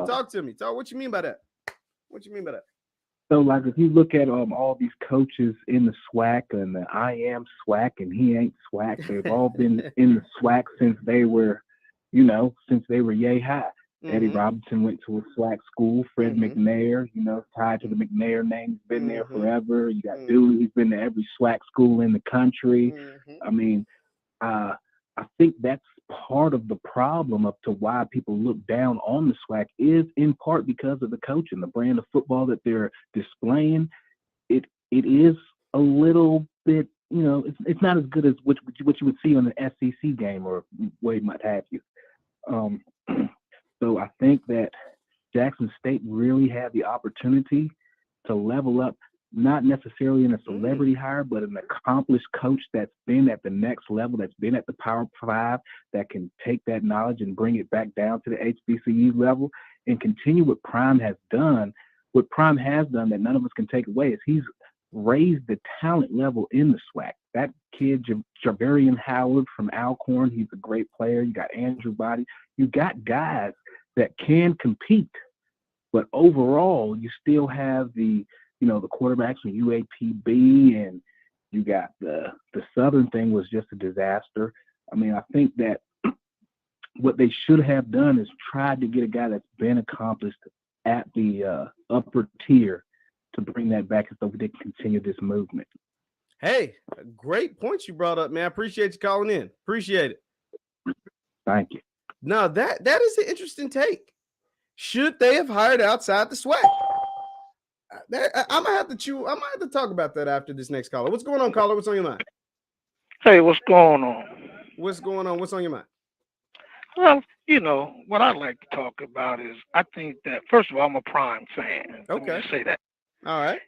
Talk to me. What you mean by that? What you mean by that? So, like, if you look at all these coaches in the SWAC and the I am SWAC and he ain't SWAC, they've all been in the SWAC since they were yay high. Eddie Robinson went to a SWAC school. Fred McNair, tied to the McNair name, he's been there forever. You got Dooley, he's been to every SWAC school in the country. I mean, I think that's part of the problem up to why people look down on the SWAC is in part because of the coaching, the brand of football that they're displaying. It is a little bit, it's not as good as what you would see on an SEC game or what might have you. So I think that Jackson State really had the opportunity to level up, not necessarily in a celebrity hire, but an accomplished coach that's been at the next level, that's been at the Power 5, that can take that knowledge and bring it back down to the HBCU level and continue what Prime has done. What Prime has done that none of us can take away is he's raised the talent level in the SWAC. That kid, Javarian Howard from Alcorn, he's a great player. You got Andrew Body. You got guys that can compete. But overall, you still have the quarterbacks from UAPB, and you got the Southern thing was just a disaster. I mean, I think that what they should have done is tried to get a guy that's been accomplished at the upper tier to bring that back so they can continue this movement. Hey, great points you brought up, man. I appreciate you calling in. Appreciate it. Thank you. Now, that is an interesting take. Should they have hired outside the SWAC? I'm gonna have to talk about that after this next caller. What's going on, caller? What's on your mind? Hey, what's going on? What's going on? What's on your mind? Well, what I like to talk about is I think that, first of all, I'm a Prime fan. Okay. Let me say that. All right.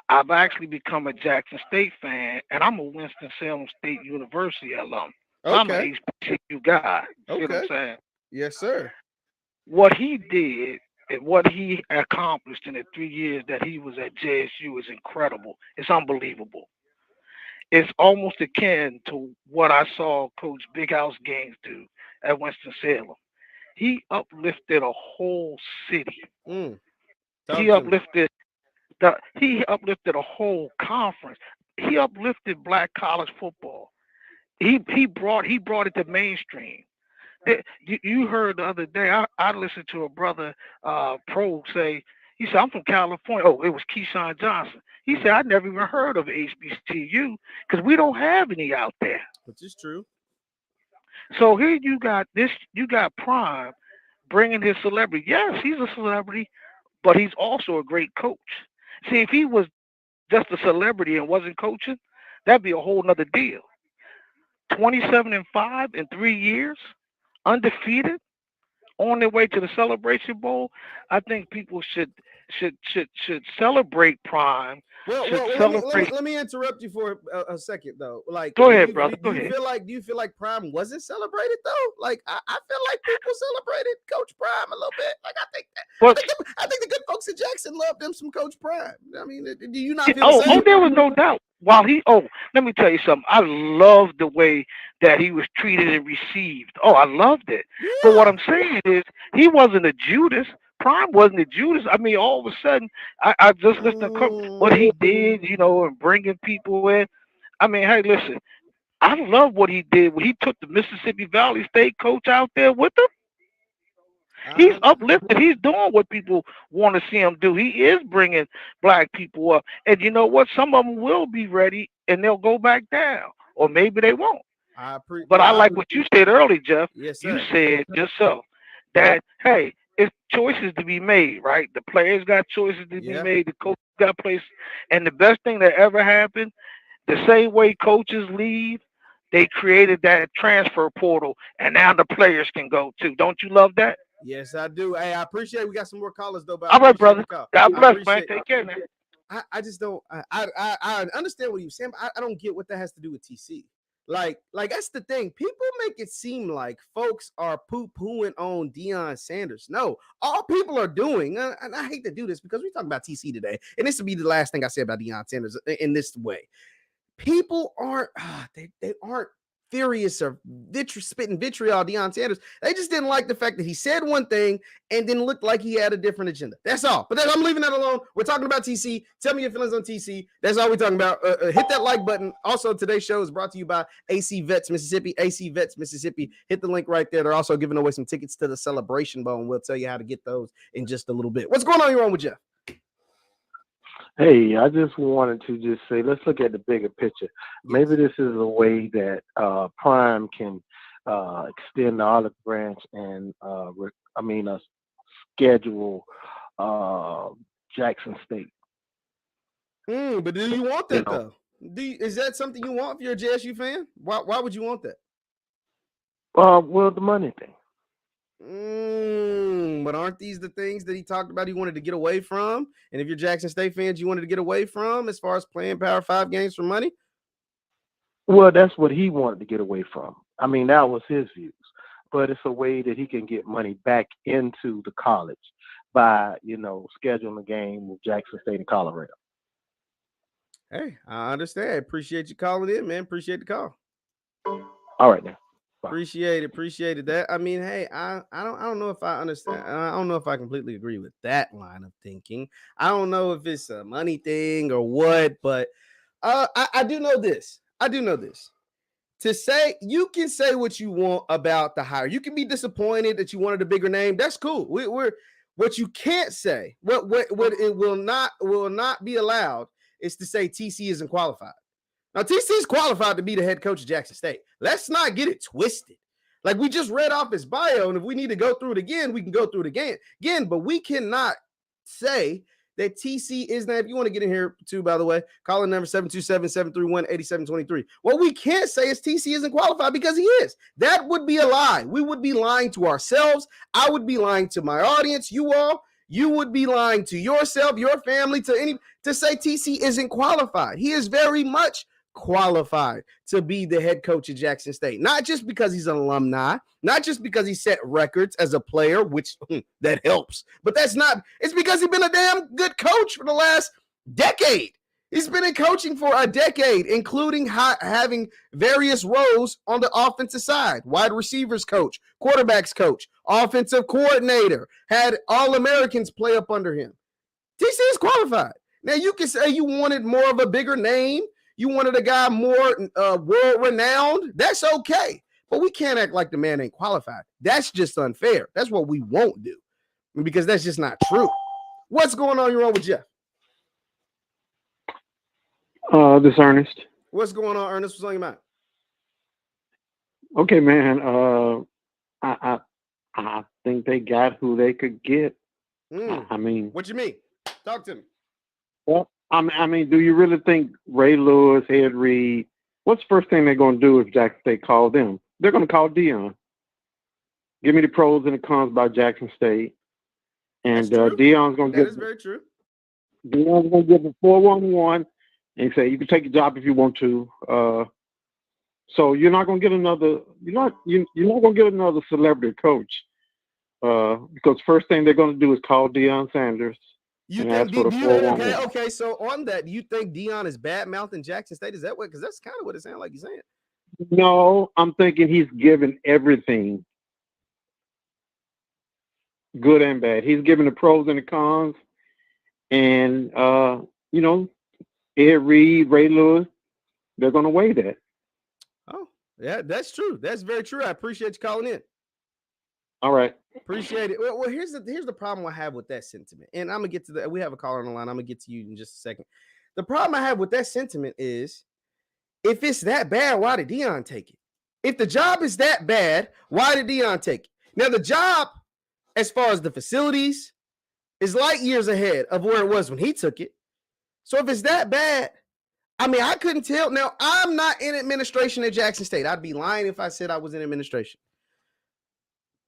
I've actually become a Jackson State fan, and I'm a Winston-Salem State University alum. So I'm an HBCU guy. See what I'm saying? Yes, sir. What he did and what he accomplished in the 3 years that he was at JSU is incredible. It's unbelievable. It's almost akin to what I saw Coach Big House Gaines do at Winston-Salem. He uplifted a whole city. He uplifted a whole conference. He uplifted black college football. He brought it to mainstream. You heard the other day, I listened to a brother pro say, he said, I'm from California. Oh, it was Keyshawn Johnson. He said, I never even heard of HBCU because we don't have any out there. Which is true. So here you got Prime bringing his celebrity. Yes, he's a celebrity, but he's also a great coach. See, if he was just a celebrity and wasn't coaching, that'd be a whole nother deal. 27-5 in 3 years, undefeated, on their way to the Celebration Bowl. I think people should celebrate Prime. Let me interrupt you for a second though. Like, go ahead, brother. Go ahead. Do you feel like Prime wasn't celebrated though? Like, I feel like people celebrated Coach Prime a little bit. Like, I think the good folks in Jackson loved them some Coach Prime. I mean, do you not feel the same? There was no doubt. Let me tell you something. I loved the way that he was treated and received. Oh, I loved it. Yeah. But what I'm saying is, he wasn't a Judas. Prime wasn't a Judas. I mean, all of a sudden, I just listened to what he did, and bringing people in. I mean, hey, listen, I love what he did when he took the Mississippi Valley State coach out there with him. He's uplifted. He's doing what people want to see him do. He is bringing black people up. And you know what? Some of them will be ready, and they'll go back down. Or maybe they won't. But I like what you said earlier, Jeff. Yes, sir. You said yourself that, hey, it's choices to be made, right? The players got choices to be made. The coaches got places. And the best thing that ever happened, the same way coaches leave, they created that transfer portal, and now the players can go too. Don't you love that? Yes, I do. Hey, I appreciate it. We got some more callers though. All right, brother. God bless, man. Take care, man. I just don't. I understand what you're saying, but I don't get what that has to do with TC. Like that's the thing. People make it seem like folks are poo-pooing on Deion Sanders. No, all people are doing, and I hate to do this because we're talking about TC today, and this will be the last thing I say about Deion Sanders in this way. People aren't they aren't furious or spitting vitriol Deion Sanders. They just didn't like the fact that he said one thing and then looked like he had a different agenda. That's all. But I'm leaving that alone. We're talking about TC. Tell me your feelings on TC. That's all we're talking about. Hit that like button. Also, today's show is brought to you by AC Vets Mississippi. AC Vets Mississippi. Hit the link right there. They're also giving away some tickets to the Celebration Bowl, and we'll tell you how to get those in just a little bit. What's going on here with Jeff? Hey, I just wanted to just say, let's look at the bigger picture. Maybe this is a way that Prime can extend the olive branch and schedule Jackson State. But do you want that though? Is that something you want if you're a JSU fan? Why would you want that? Well, the money thing. But aren't these the things that he talked about he wanted to get away from? And if you're Jackson State fans, you wanted to get away from as far as playing Power 5 games for money? Well, that's what he wanted to get away from. I mean, that was his views. But it's a way that he can get money back into the college by, scheduling a game with Jackson State and Colorado. Hey, I understand. Appreciate you calling in, man. Appreciate the call. All right, now. Appreciated that. I mean, hey, I don't know if I understand. I don't know if I completely agree with that line of thinking. I don't know if it's a money thing or what, but I do know this. To say, you can say what you want about the hire. You can be disappointed that you wanted a bigger name. That's cool. We're what you can't say, what it will not be allowed is to say TC isn't qualified. Now, TC is qualified to be the head coach of Jackson State. Let's not get it twisted. Like, we just read off his bio, and if we need to go through it again, we can go through it again. But we cannot say that TC is not. If you want to get in here too, by the way, call in number 727-731-8723. What we can't say is TC isn't qualified, because he is. That would be a lie. We would be lying to ourselves. I would be lying to my audience, you all. You would be lying to yourself, your family, to say TC isn't qualified. He is very much qualified to be the head coach of Jackson State. Not just because he's an alumni, not just because he set records as a player, which that helps, but it's because he's been a damn good coach for the last decade. He's been in coaching for a decade, including having various roles on the offensive side: wide receivers coach, quarterbacks coach, offensive coordinator, had All-Americans play up under him. TC is qualified. Now, you can say you wanted more of a bigger name, you wanted a guy more world-renowned. That's okay. But we can't act like the man ain't qualified. That's just unfair. That's what we won't do, because that's just not true. What's going on? You're on with Jeff. This Ernest. What's going on, Ernest? What's on your mind? Okay, man. I think they got who they could get. I mean, what you mean? Talk to me. Well, I mean, do you really think Ray Lewis, Ed Reed, what's the first thing they're going to do if Jackson State calls them? They're going to call Deion. Give me the pros and the cons about Jackson State. And Deion's going to That is very true. Deion's going to give them 4-1-1 and say, you can take your job if you want to. So you're not going to get another, you're not going to get another celebrity coach. Because first thing they're going to do is call Deion Sanders. You think okay? So on that, do you think Deion is bad mouthing Jackson State? Is that what? Because that's kind of what it sounds like you're saying. No, I'm thinking he's given everything, good and bad. He's given the pros and the cons, and Ed Reed, Ray Lewis, they're going to weigh that. Oh, yeah, that's true. That's very true. I appreciate you calling in. All right. Appreciate it. Well, here's the problem I have with that sentiment. And I'm going to get to that. We have a caller on the line. I'm going to get to you in just a second. The problem I have with that sentiment is, if it's that bad, why did Deion take it? If the job is that bad, why did Deion take it? Now, the job, as far as the facilities, is light years ahead of where it was when he took it. So if it's that bad, I mean, I couldn't tell. Now, I'm not in administration at Jackson State. I'd be lying if I said I was in administration.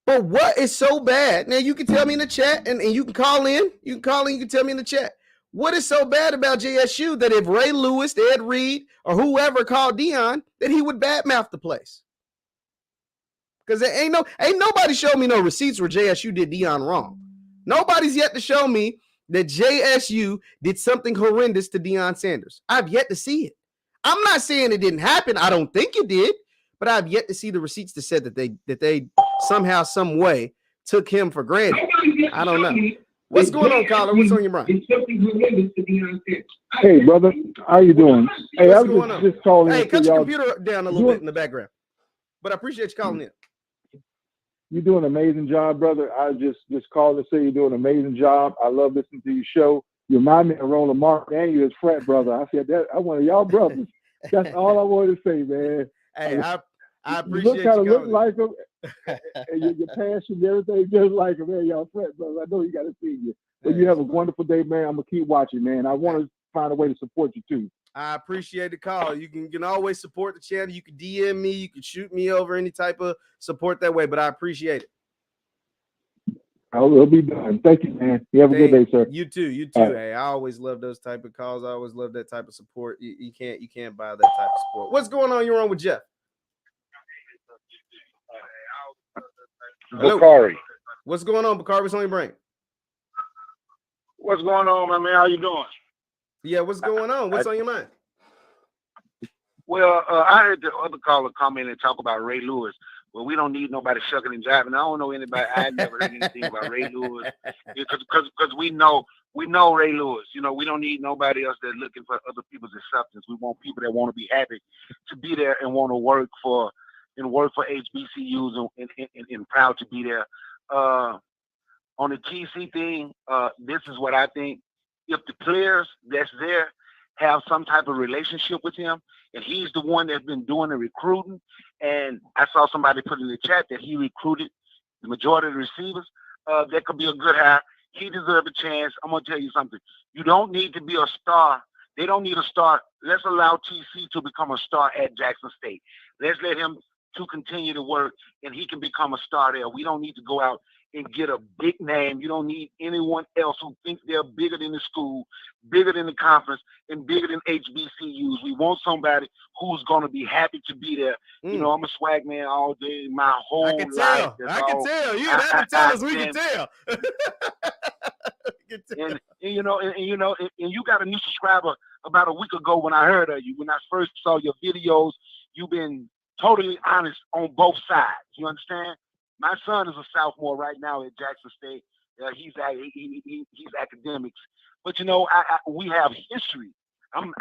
But what is so bad? Now, you can tell me in the chat, and you can call in. You can tell me in the chat. What is so bad about JSU that if Ray Lewis, Ed Reed, or whoever called Deion, that he would badmouth the place? Because ain't nobody showed me no receipts where JSU did Deion wrong. Nobody's yet to show me that JSU did something horrendous to Deion Sanders. I've yet to see it. I'm not saying it didn't happen. I don't think it did. But I've yet to see the receipts that said that they somehow, some way took him for granted. I don't know. What's going on, caller? What's on your mind? Hey, brother, how you doing? Hey, I was just calling. Hey, cut your computer down a little bit in the background. But I appreciate you calling in. You're doing an amazing job, brother. I just called to say you're doing an amazing job. I love listening to your show. You remind me of Roland Mark and you his frat brother. I said that I'm one of y'all brothers. That's all I wanted to say, man. Hey, I appreciate you. Look like him, and your passion and everything just like him, man. Y'all friends, brother. I know you got to see you. But you have a wonderful day, man. I'm gonna keep watching, man. I want to find a way to support you too. I appreciate the call. You can always support the channel. You can DM me. You can shoot me over, any type of support that way. But I appreciate it. I will be done. Thank you, man. You have a good day, sir. You too. You too. Right. Hey, I always love those type of calls. I always love that type of support. You can't buy that type of support. What's going on? You're on with Jeff. Bakari. What's going on, Bakari? What's on your brain? What's going on, my man? How you doing? Yeah, what's going on? What's on your mind? Well, I heard the other caller comment and talk about Ray Lewis. Well, we don't need nobody shucking and jiving. I don't know anybody. I never heard anything about Ray Lewis because we know Ray Lewis. You know, we don't need nobody else that's looking for other people's acceptance. We want people that want to be happy to be there and want to work for HBCUs and proud to be there. On the TC thing, this is what I think. If the players that's there have some type of relationship with him, and he's the one that's been doing the recruiting, and I saw somebody put in the chat that he recruited the majority of the receivers, that could be a good hire. He deserves a chance. I'm going to tell you something. You don't need to be a star. They don't need a star. Let's allow TC to become a star at Jackson State. Let's let him to continue to work, and he can become a star there. We don't need to go out and get a big name. You don't need anyone else who thinks they're bigger than the school, bigger than the conference, and bigger than HBCUs. We want somebody who's going to be happy to be there. You know, I'm a swag man all day, my whole life. I can tell. You have to tell us. We can tell. And you got a new subscriber about a week ago when I heard of you. When I first saw your videos, you've been totally honest on both sides. You understand? My son is a sophomore right now at Jackson State. He's academics, but you know, we have history. I'm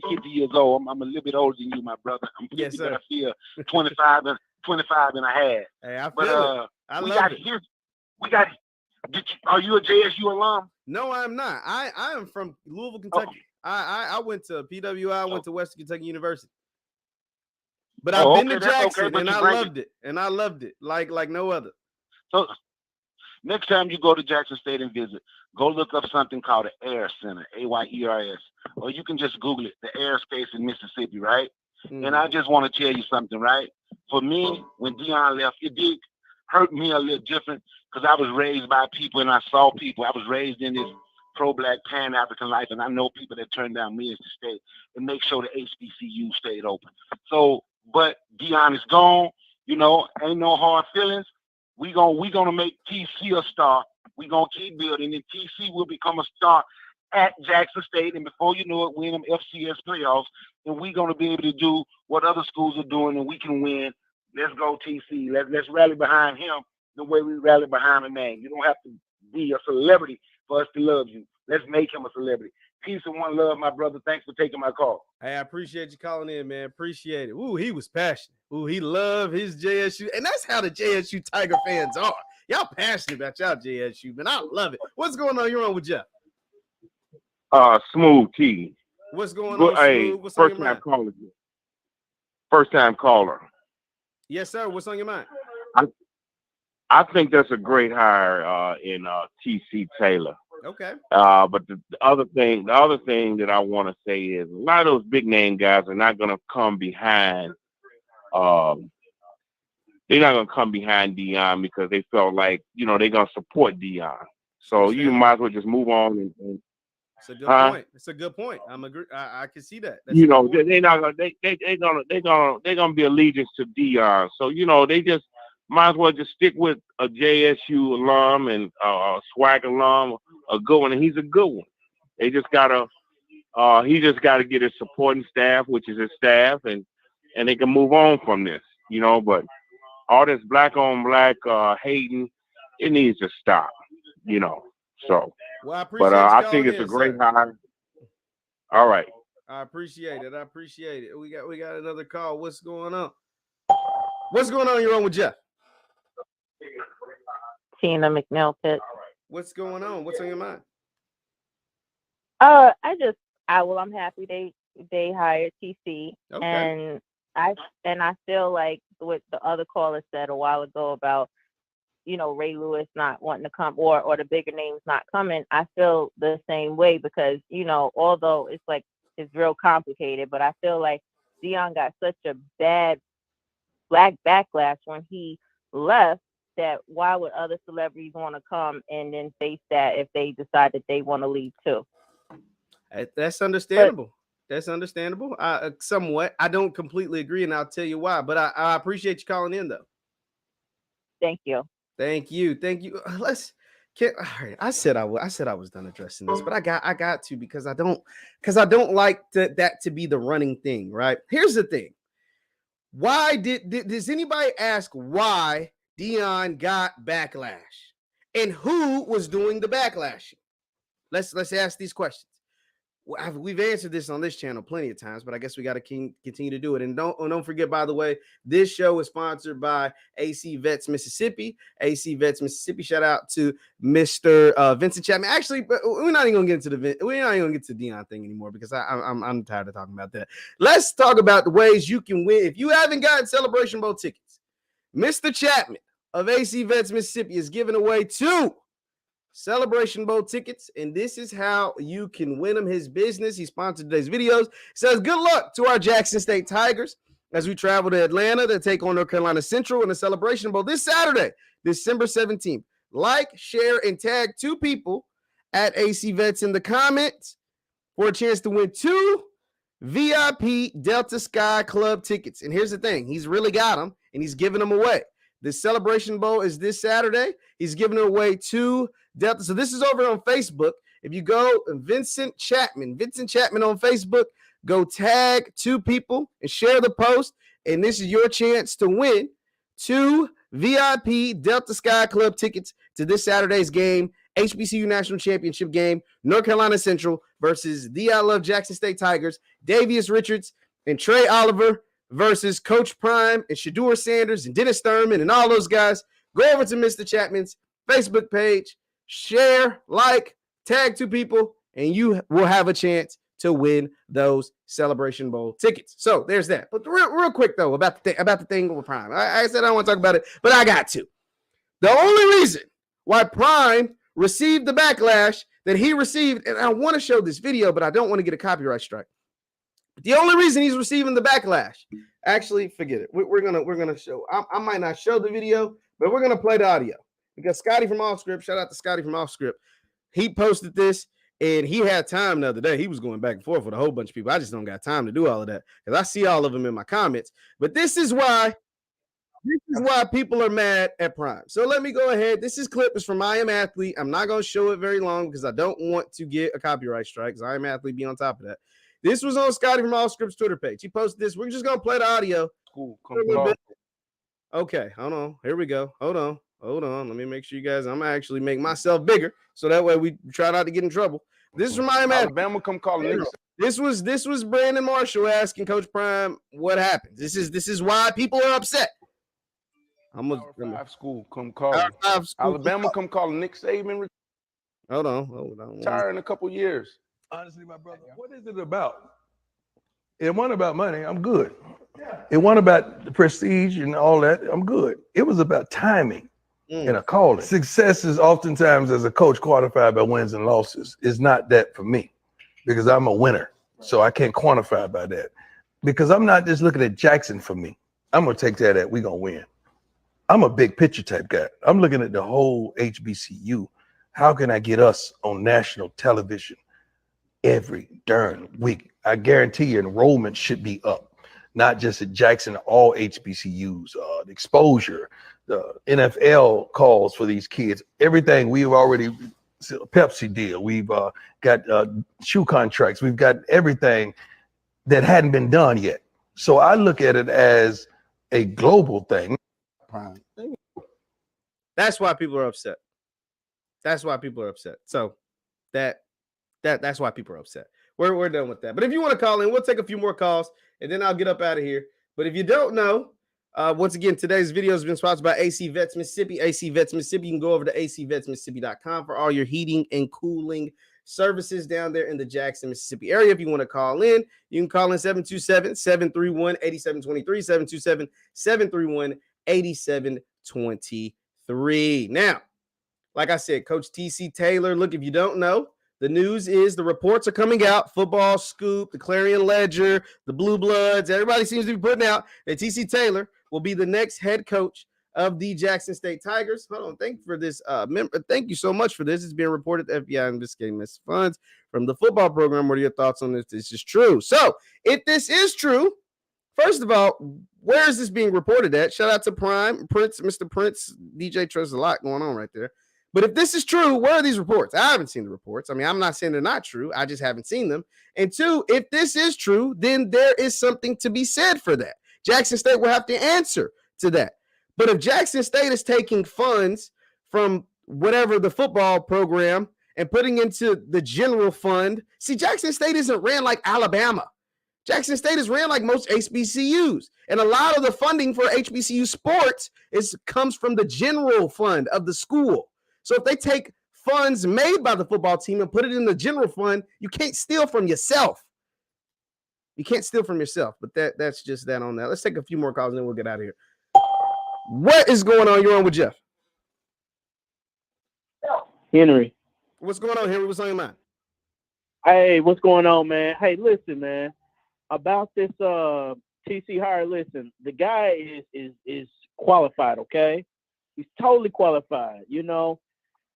50 years old. I'm a little bit older than you, my brother. I'm 50, yes, sir. But I feel 25 and a half. Hey, I feel it. I love it. Are you a JSU alum? No, I'm not. I am from Louisville, Kentucky. Oh. I went to PWI. I went to Western Kentucky University. But I've been to Jackson, and I loved it. And I loved it like no other. So next time you go to Jackson State and visit, go look up something called the Air Center, AYERS. Or you can just Google it, the airspace in Mississippi, right? And I just want to tell you something, right? For me, when Deion left, it did hurt me a little different because I was raised by people and I saw people. I was raised in this pro-black pan-African life, and I know people that turned down millions to stay and make sure the HBCU stayed open. So, but Deion is gone. You know, ain't no hard feelings. We gonna make TC a star. We gonna keep building, and TC will become a star at Jackson State. And before you know it, win them FCS playoffs, and we gonna be able to do what other schools are doing, and we can win. Let's go TC. Let's rally behind him the way we rally behind a name. You don't have to be a celebrity for us to love you. Let's make him a celebrity. Peace and one love, my brother. Thanks for taking my call. Hey, I appreciate you calling in, man. Appreciate it. Ooh, he was passionate. Ooh, he loved his JSU. And that's how the JSU Tiger fans are. Y'all passionate about y'all JSU, man. I love it. What's going on? You're on with Jeff. Smooth T. What's going on, Smooth? What's on your mind? First time caller. Yes, sir. What's on your mind? I think that's a great hire in TC Taylor. Okay. But the other thing that I want to say is a lot of those big name guys are not going to come behind. They're not going to come behind Deion because they felt like, you know, they're going to support Deion. So you might as well just move on. And it's a good point. It's a good point. I can see that. That's you know, they're not gonna they're gonna be allegiance to Deion. So you know, they just might as well just stick with a JSU alum and a SWAC alum, a good one, and he's a good one. They just gotta he just gotta get his supporting staff, which is his staff, and they can move on from this, you know. But all this black on black hating, it needs to stop, you know. So well, I appreciate I think it's a great hire. All right. I appreciate it. I appreciate it. We got another call. What's going on? What's going on? You're on with Jeff. Tina McNeil Pitt. What's going on? What's on your mind? I'm happy they hired TC. Okay. And I feel like what the other caller said a while ago about, you know, Ray Lewis not wanting to come or the bigger names not coming. I feel the same way because, you know, although it's real complicated, but I feel like Deion got such a bad black backlash when he left that why would other celebrities want to come and then face that if they decide that they want to leave too? That's understandable. That's understandable. Somewhat. I don't completely agree, and I'll tell you why. But I appreciate you calling in, though. Thank you. Thank you. Thank you. All right, I said I was done addressing this, but I got to because I don't like that to be the running thing, right? Here's the thing. Why does anybody ask why Deion got backlash? And who was doing the backlashing? Let's ask these questions. We've answered this on this channel plenty of times, but I guess we got to continue to do it. And don't forget, by the way, this show is sponsored by AC Vets Mississippi. AC Vets Mississippi. Shout out to Mr. Vincent Chapman. Actually, but we're not even gonna get into the Deion thing anymore because I'm tired of talking about that. Let's talk about the ways you can win. If you haven't gotten Celebration Bowl tickets, Mr. Chapman of AC Vets Mississippi is giving away 2 Celebration Bowl tickets, and this is how you can win them. His business, he sponsored today's videos. Says good luck to our Jackson State Tigers as we travel to Atlanta to take on North Carolina Central in the Celebration Bowl this Saturday, December 17th. Like, share, and tag 2 people at AC Vets in the comments for a chance to win 2 VIP Delta Sky Club tickets. And here's the thing, he's really got them, and he's giving them away. The Celebration Bowl is this Saturday. He's giving away 2 Delta. So this is over on Facebook. If you go Vincent Chapman on Facebook, go tag 2 people and share the post. And this is your chance to win 2 VIP Delta Sky Club tickets to this Saturday's game, HBCU National Championship game, North Carolina Central versus the I Love Jackson State Tigers, Davius Richards and Trey Oliver versus Coach Prime and Shedeur Sanders and Dennis Thurman and all those guys. Go over to Mr. Chapman's Facebook page, share, like, tag 2 people, and you will have a chance to win those Celebration Bowl tickets. So there's that. But real quick though about the thing with Prime. I said I don't want to talk about it, but I got to. The only reason why Prime received the backlash that he received, and I want to show this video, but I don't want to get a copyright strike. The only reason he's receiving the backlash, actually, forget it. We're gonna show. I might not show the video, but we're gonna play the audio because Scotty from Off Script, shout out to Scotty from Off Script, he posted this and he had time the other day. He was going back and forth with a whole bunch of people. I just don't got time to do all of that because I see all of them in my comments. But this is why people are mad at Prime. So let me go ahead. This clip is from I Am Athlete. I'm not gonna show it very long because I don't want to get a copyright strike because I Am Athlete be on top of that. This was on Scotty from All Scripts Twitter page. He posted this. We're just going to play the audio. Okay, hold on. Here we go. Hold on. Let me make sure you guys, I'm going to actually make myself bigger so that way we try not to get in trouble. This is from Alabama come calling. This was Brandon Marshall asking Coach Prime what happened. This is why people are upset. Power 5 school come calling. Alabama come calling Nick Saban. Hold on. Retire in a couple years. Honestly, my brother, what is it about? It wasn't about money. I'm good. It wasn't about the prestige and all that. I'm good. It was about timing and a calling. Success is oftentimes, as a coach, quantified by wins and losses. It's not that for me because I'm a winner. So I can't quantify by that because I'm not just looking at Jackson for me. I'm going to take that at we going to win. I'm a big picture type guy. I'm looking at the whole HBCU. How can I get us on national television every darn week? I guarantee your enrollment should be up, not just at Jackson, all HBCUs, the exposure, the NFL calls for these kids, everything. We've already, Pepsi deal, we've got shoe contracts, we've got everything that hadn't been done yet. So I look at it as a global thing. That's why people are upset. So that's why people are upset. We're done with that. But if you want to call in, we'll take a few more calls and then I'll get up out of here. But if you don't know, once again, today's video has been sponsored by AC Vets Mississippi. AC Vets Mississippi. You can go over to acvetsmississippi.com for all your heating and cooling services down there in the Jackson, Mississippi area. If you want to call in, you can call in 727-731-8723, 727-731-8723. Now, like I said, Coach TC Taylor, look, if you don't know, the news is the reports are coming out. Football Scoop, the Clarion Ledger, the Blue Bloods, everybody seems to be putting out that TC Taylor will be the next head coach of the Jackson State Tigers. Hold on, thank you so much for this. It's being reported the FBI investigating missing funds from the football program. What are your thoughts on this? This is true. So if this is true, first of all, where is this being reported at? Shout out to Prime, Prince, Mr. Prince, DJ Trust, a lot going on right there. But if this is true, where are these reports? I haven't seen the reports. I mean, I'm not saying they're not true. I just haven't seen them. And two, if this is true, then there is something to be said for that. Jackson State will have to answer to that. But if Jackson State is taking funds from whatever the football program and putting into the general fund, see, Jackson State isn't ran like Alabama. Jackson State is ran like most HBCUs. And a lot of the funding for HBCU sports comes from the general fund of the school. So if they take funds made by the football team and put it in the general fund, you can't steal from yourself. You can't steal from yourself. But that's just that on that. Let's take a few more calls and then we'll get out of here. What is going on? You're on with Jeff. Henry. What's going on, Henry? What's on your mind? Hey, what's going on, man? Hey, listen, man. About this TC hire, listen, the guy is qualified, okay? He's totally qualified, you know.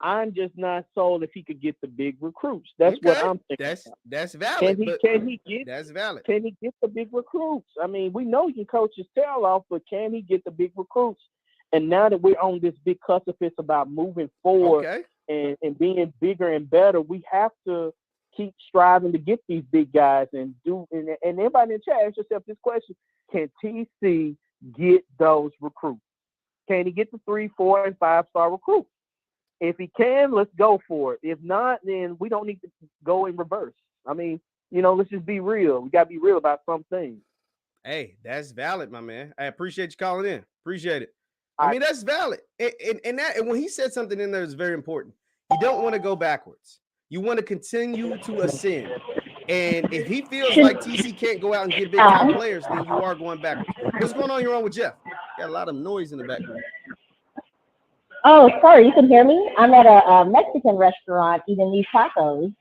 I'm just not sold if he could get the big recruits. That's what I'm thinking. That's valid. Can he get that's valid. Can he get the big recruits? I mean, we know he can coach his tail off, but can he get the big recruits? And now that we're on this big precipice about moving forward and being bigger and better, we have to keep striving to get these big guys and everybody in the chat, ask yourself this question: can TC get those recruits? Can he get the 3, 4, and 5-star recruits? If he can, let's go for it. If not, then we don't need to go in reverse. I mean, you know, let's just be real. We got to be real about some things. Hey, that's valid, my man. I appreciate you calling in. Appreciate it. I mean, that's valid. And when he said something in there is very important. You don't want to go backwards. You want to continue to ascend. And if he feels like TC can't go out and get big time players, then you are going backwards. What's going on? You're on with Jeff. Got a lot of noise in the background. Oh, sorry, you can hear me? I'm at a Mexican restaurant eating these tacos.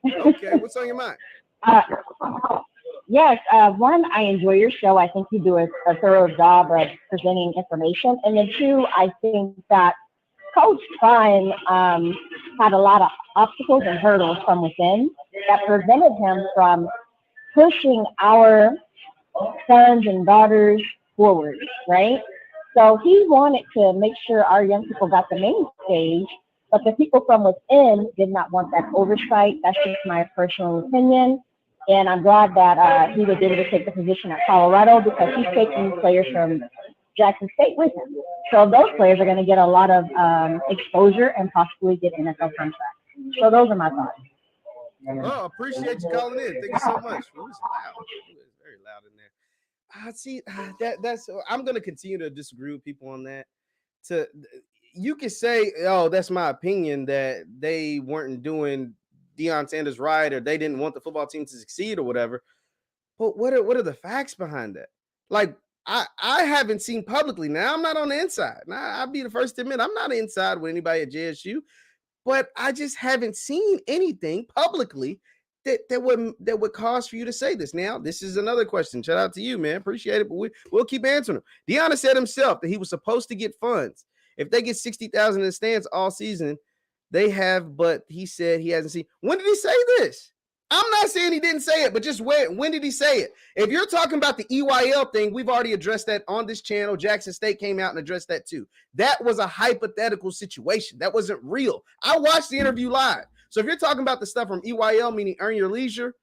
Okay, what's on your mind? Yes, one, I enjoy your show. I think you do a thorough job of presenting information. And then two, I think that Coach Deion had a lot of obstacles and hurdles from within that prevented him from pushing our sons and daughters forward, right? So he wanted to make sure our young people got the main stage, but the people from within did not want that oversight. That's just my personal opinion. And I'm glad that he was able to take the position at Colorado because he's taking players from Jackson State with him. So those players are going to get a lot of exposure and possibly get NFL contracts. So those are my thoughts. Oh, appreciate you calling in. Thank you so much. It was loud. It was very loud in there. See, that's I'm going to continue to disagree with people on that. You can say, oh, that's my opinion that they weren't doing Deion Sanders right, or they didn't want the football team to succeed or whatever. But what are the facts behind that? Like, I haven't seen publicly. Now, I'm not on the inside. Now, I'll be the first to admit I'm not inside with anybody at JSU, but I just haven't seen anything publicly that would cause for you to say this. Now, this is another question. Shout out to you, man. Appreciate it, but we'll keep answering them. Deion said himself that he was supposed to get funds. If they get 60,000 in the stands all season, they have, but he said he hasn't seen. When did he say this? I'm not saying he didn't say it, but just when did he say it? If you're talking about the EYL thing, we've already addressed that on this channel. Jackson State came out and addressed that too. That was a hypothetical situation. That wasn't real. I watched the interview live. So if you're talking about the stuff from EYL, meaning earn your leisure,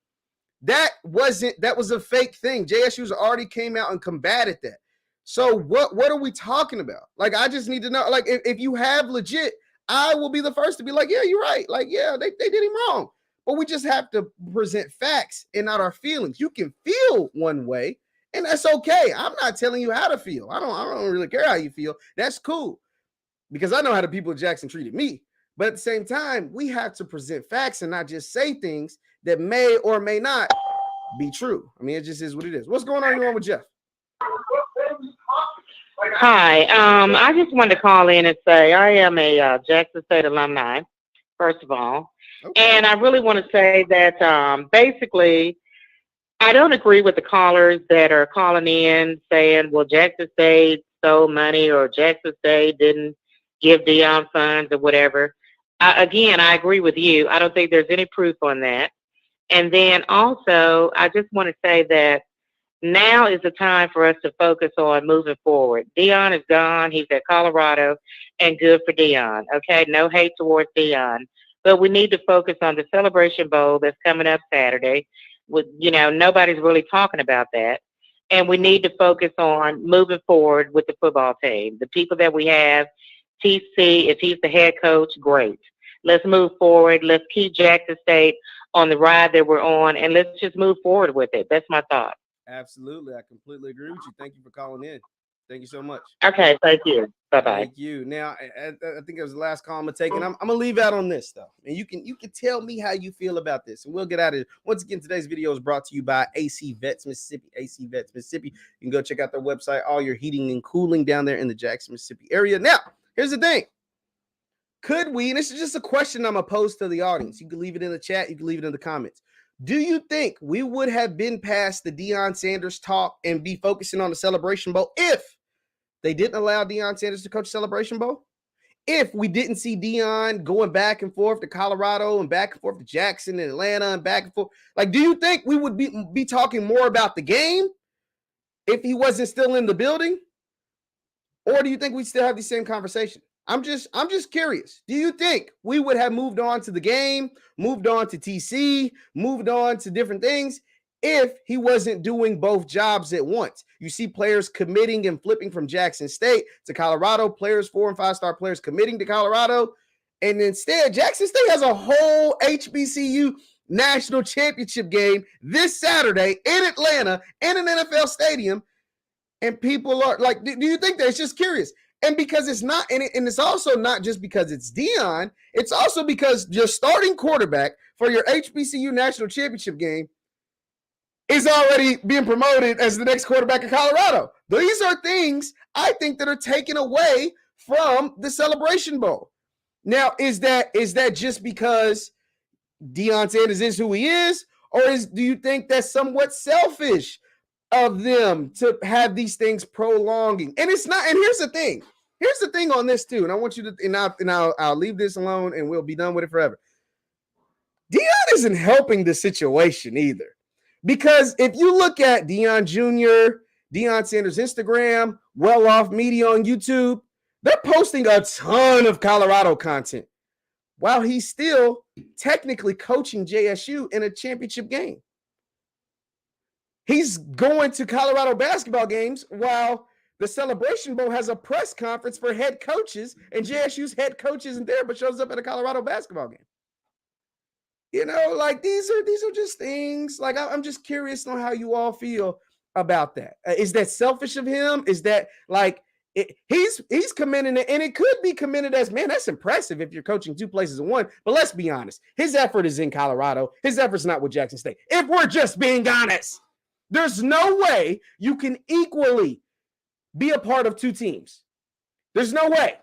that was a fake thing. JSU's already came out and combated that. So what are we talking about? Like, I just need to know, like, if you have legit, I will be the first to be like, yeah, you're right. Like, yeah, they did him wrong. But we just have to present facts and not our feelings. You can feel one way, and that's okay. I'm not telling you how to feel. I don't really care how you feel. That's cool, because I know how the people at Jackson treated me. But at the same time, we have to present facts and not just say things that may or may not be true. I mean, it just is what it is. What's going on? You're on with Jeff. Hi. I just wanted to call in and say I am a Jackson State alumni, first of all. Okay. And I really want to say that basically I don't agree with the callers that are calling in saying, well, Jackson State stole money or Jackson State didn't give Deion funds or whatever. Again, I agree with you. I don't think there's any proof on that. And then also, I just want to say that Now is the time for us to focus on moving forward. Deion is gone. He's at Colorado, and good for Deion. Okay, no hate towards Deion, but we need to focus on the Celebration Bowl that's coming up Saturday. With nobody's really talking about that, and we need to focus on moving forward with the football team. The people that we have, TC, if he's the head coach, great. Let's move forward. Let's keep Jackson State on the ride that we're on, and let's just move forward with it. That's my thought. Absolutely. I completely agree with you. Thank you for calling in. Thank you so much. Okay, thank you. Bye-bye. Thank you. Now, I think it was the last call I'm going to take, and I'm going to leave out on this, though. And you can tell me how you feel about this, and we'll get out of it. Once again, today's video is brought to you by AC Vets Mississippi. AC Vets Mississippi. You can go check out their website, all your heating and cooling down there in the Jackson, Mississippi area. Now, here's the thing. Could we, and this is just a question I'm going to pose to the audience. You can leave it in the chat. You can leave it in the comments. Do you think we would have been past the Deion Sanders talk and be focusing on the Celebration Bowl if they didn't allow Deion Sanders to coach Celebration Bowl? If we didn't see Deion going back and forth to Colorado and back and forth to Jackson and Atlanta and back and forth, like, do you think we would be talking more about the game if he wasn't still in the building? Or do you think we'd still have the same conversation? I'm just curious. Do you think we would have moved on to the game, moved on to TC, moved on to different things if he wasn't doing both jobs at once? You see players committing and flipping from Jackson State to Colorado, players, 4- and 5-star players committing to Colorado. And instead, Jackson State has a whole HBCU national championship game this Saturday in Atlanta in an NFL stadium. And people are like, do you think that? It's just curious. And because it's not, and it's also not just because it's Deion, it's also because your starting quarterback for your HBCU national championship game is already being promoted as the next quarterback of Colorado. These are things I think that are taken away from the Celebration Bowl. Now, is that just because Deion Sanders is who he is, or do you think that's somewhat selfish of them to have these things prolonging? And it's not. And here's the thing. Here's the thing on this too, and I want you to, and I'll leave this alone, and we'll be done with it forever. Deion isn't helping the situation either, because if you look at Deion Jr., Deion Sanders' Instagram, Well Off Media on YouTube, they're posting a ton of Colorado content while he's still technically coaching JSU in a championship game. He's going to Colorado basketball games while the Celebration Bowl has a press conference for head coaches, and JSU's head coach isn't there but shows up at a Colorado basketball game. Like these are just things. Like, I'm just curious on how you all feel about that. Is that selfish of him? Is that like he's commending it, and it could be commended as, man, that's impressive if you're coaching two places in one. But let's be honest, his effort is in Colorado. His effort's not with Jackson State. If we're just being honest, there's no way you can equally be a part of two teams. There's no way.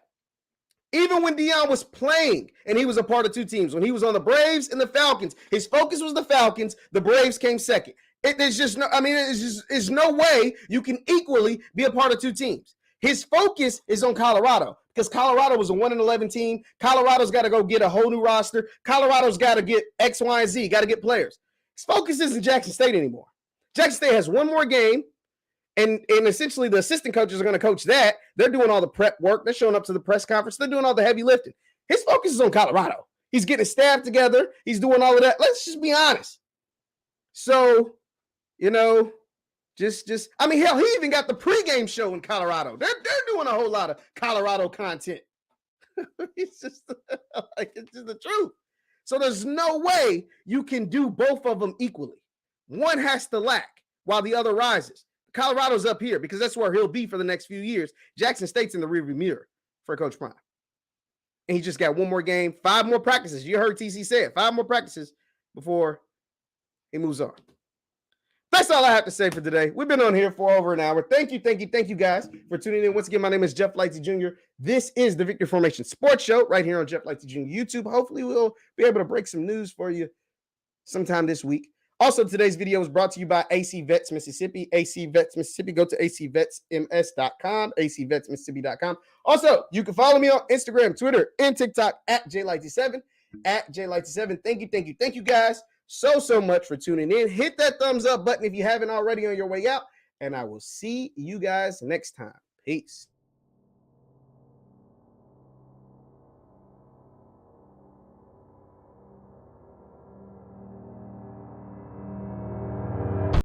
Even when Deion was playing and he was a part of two teams, when he was on the Braves and the Falcons, his focus was the Falcons. The Braves came second. There's just no, there's no way you can equally be a part of two teams. His focus is on Colorado because Colorado was a 1-11 team. Colorado's got to go get a whole new roster. Colorado's got to get X, Y, and Z, got to get players. His focus isn't Jackson State anymore. Jackson State has one more game. And essentially the assistant coaches are going to coach that. They're doing all the prep work. They're showing up to the press conference. They're doing all the heavy lifting. His focus is on Colorado. He's getting his staff together. He's doing all of that. Let's just be honest. So, hell, he even got the pregame show in Colorado. They're doing a whole lot of Colorado content. It's just the truth. So there's no way you can do both of them equally. One has to lack while the other rises. Colorado's up here because that's where he'll be for the next few years. Jackson State's in the rearview mirror for Coach Prime. And he just got one more game, 5 more practices. You heard TC say it, 5 more practices before he moves on. That's all I have to say for today. We've been on here for over an hour. Thank you guys for tuning in. Once again, my name is Jeff Lightsy Jr. This is the Victory Formation Sports Show right here on Jeff Lightsy Jr. YouTube. Hopefully we'll be able to break some news for you sometime this week. Also, today's video was brought to you by AC Vets Mississippi. AC Vets Mississippi. Go to acvetsms.com, acvetsmississippi.com. Also, you can follow me on Instagram, Twitter, and TikTok at JLightsy7, at JLightsy7. Thank you guys so much for tuning in. Hit that thumbs up button if you haven't already on your way out, and I will see you guys next time. Peace.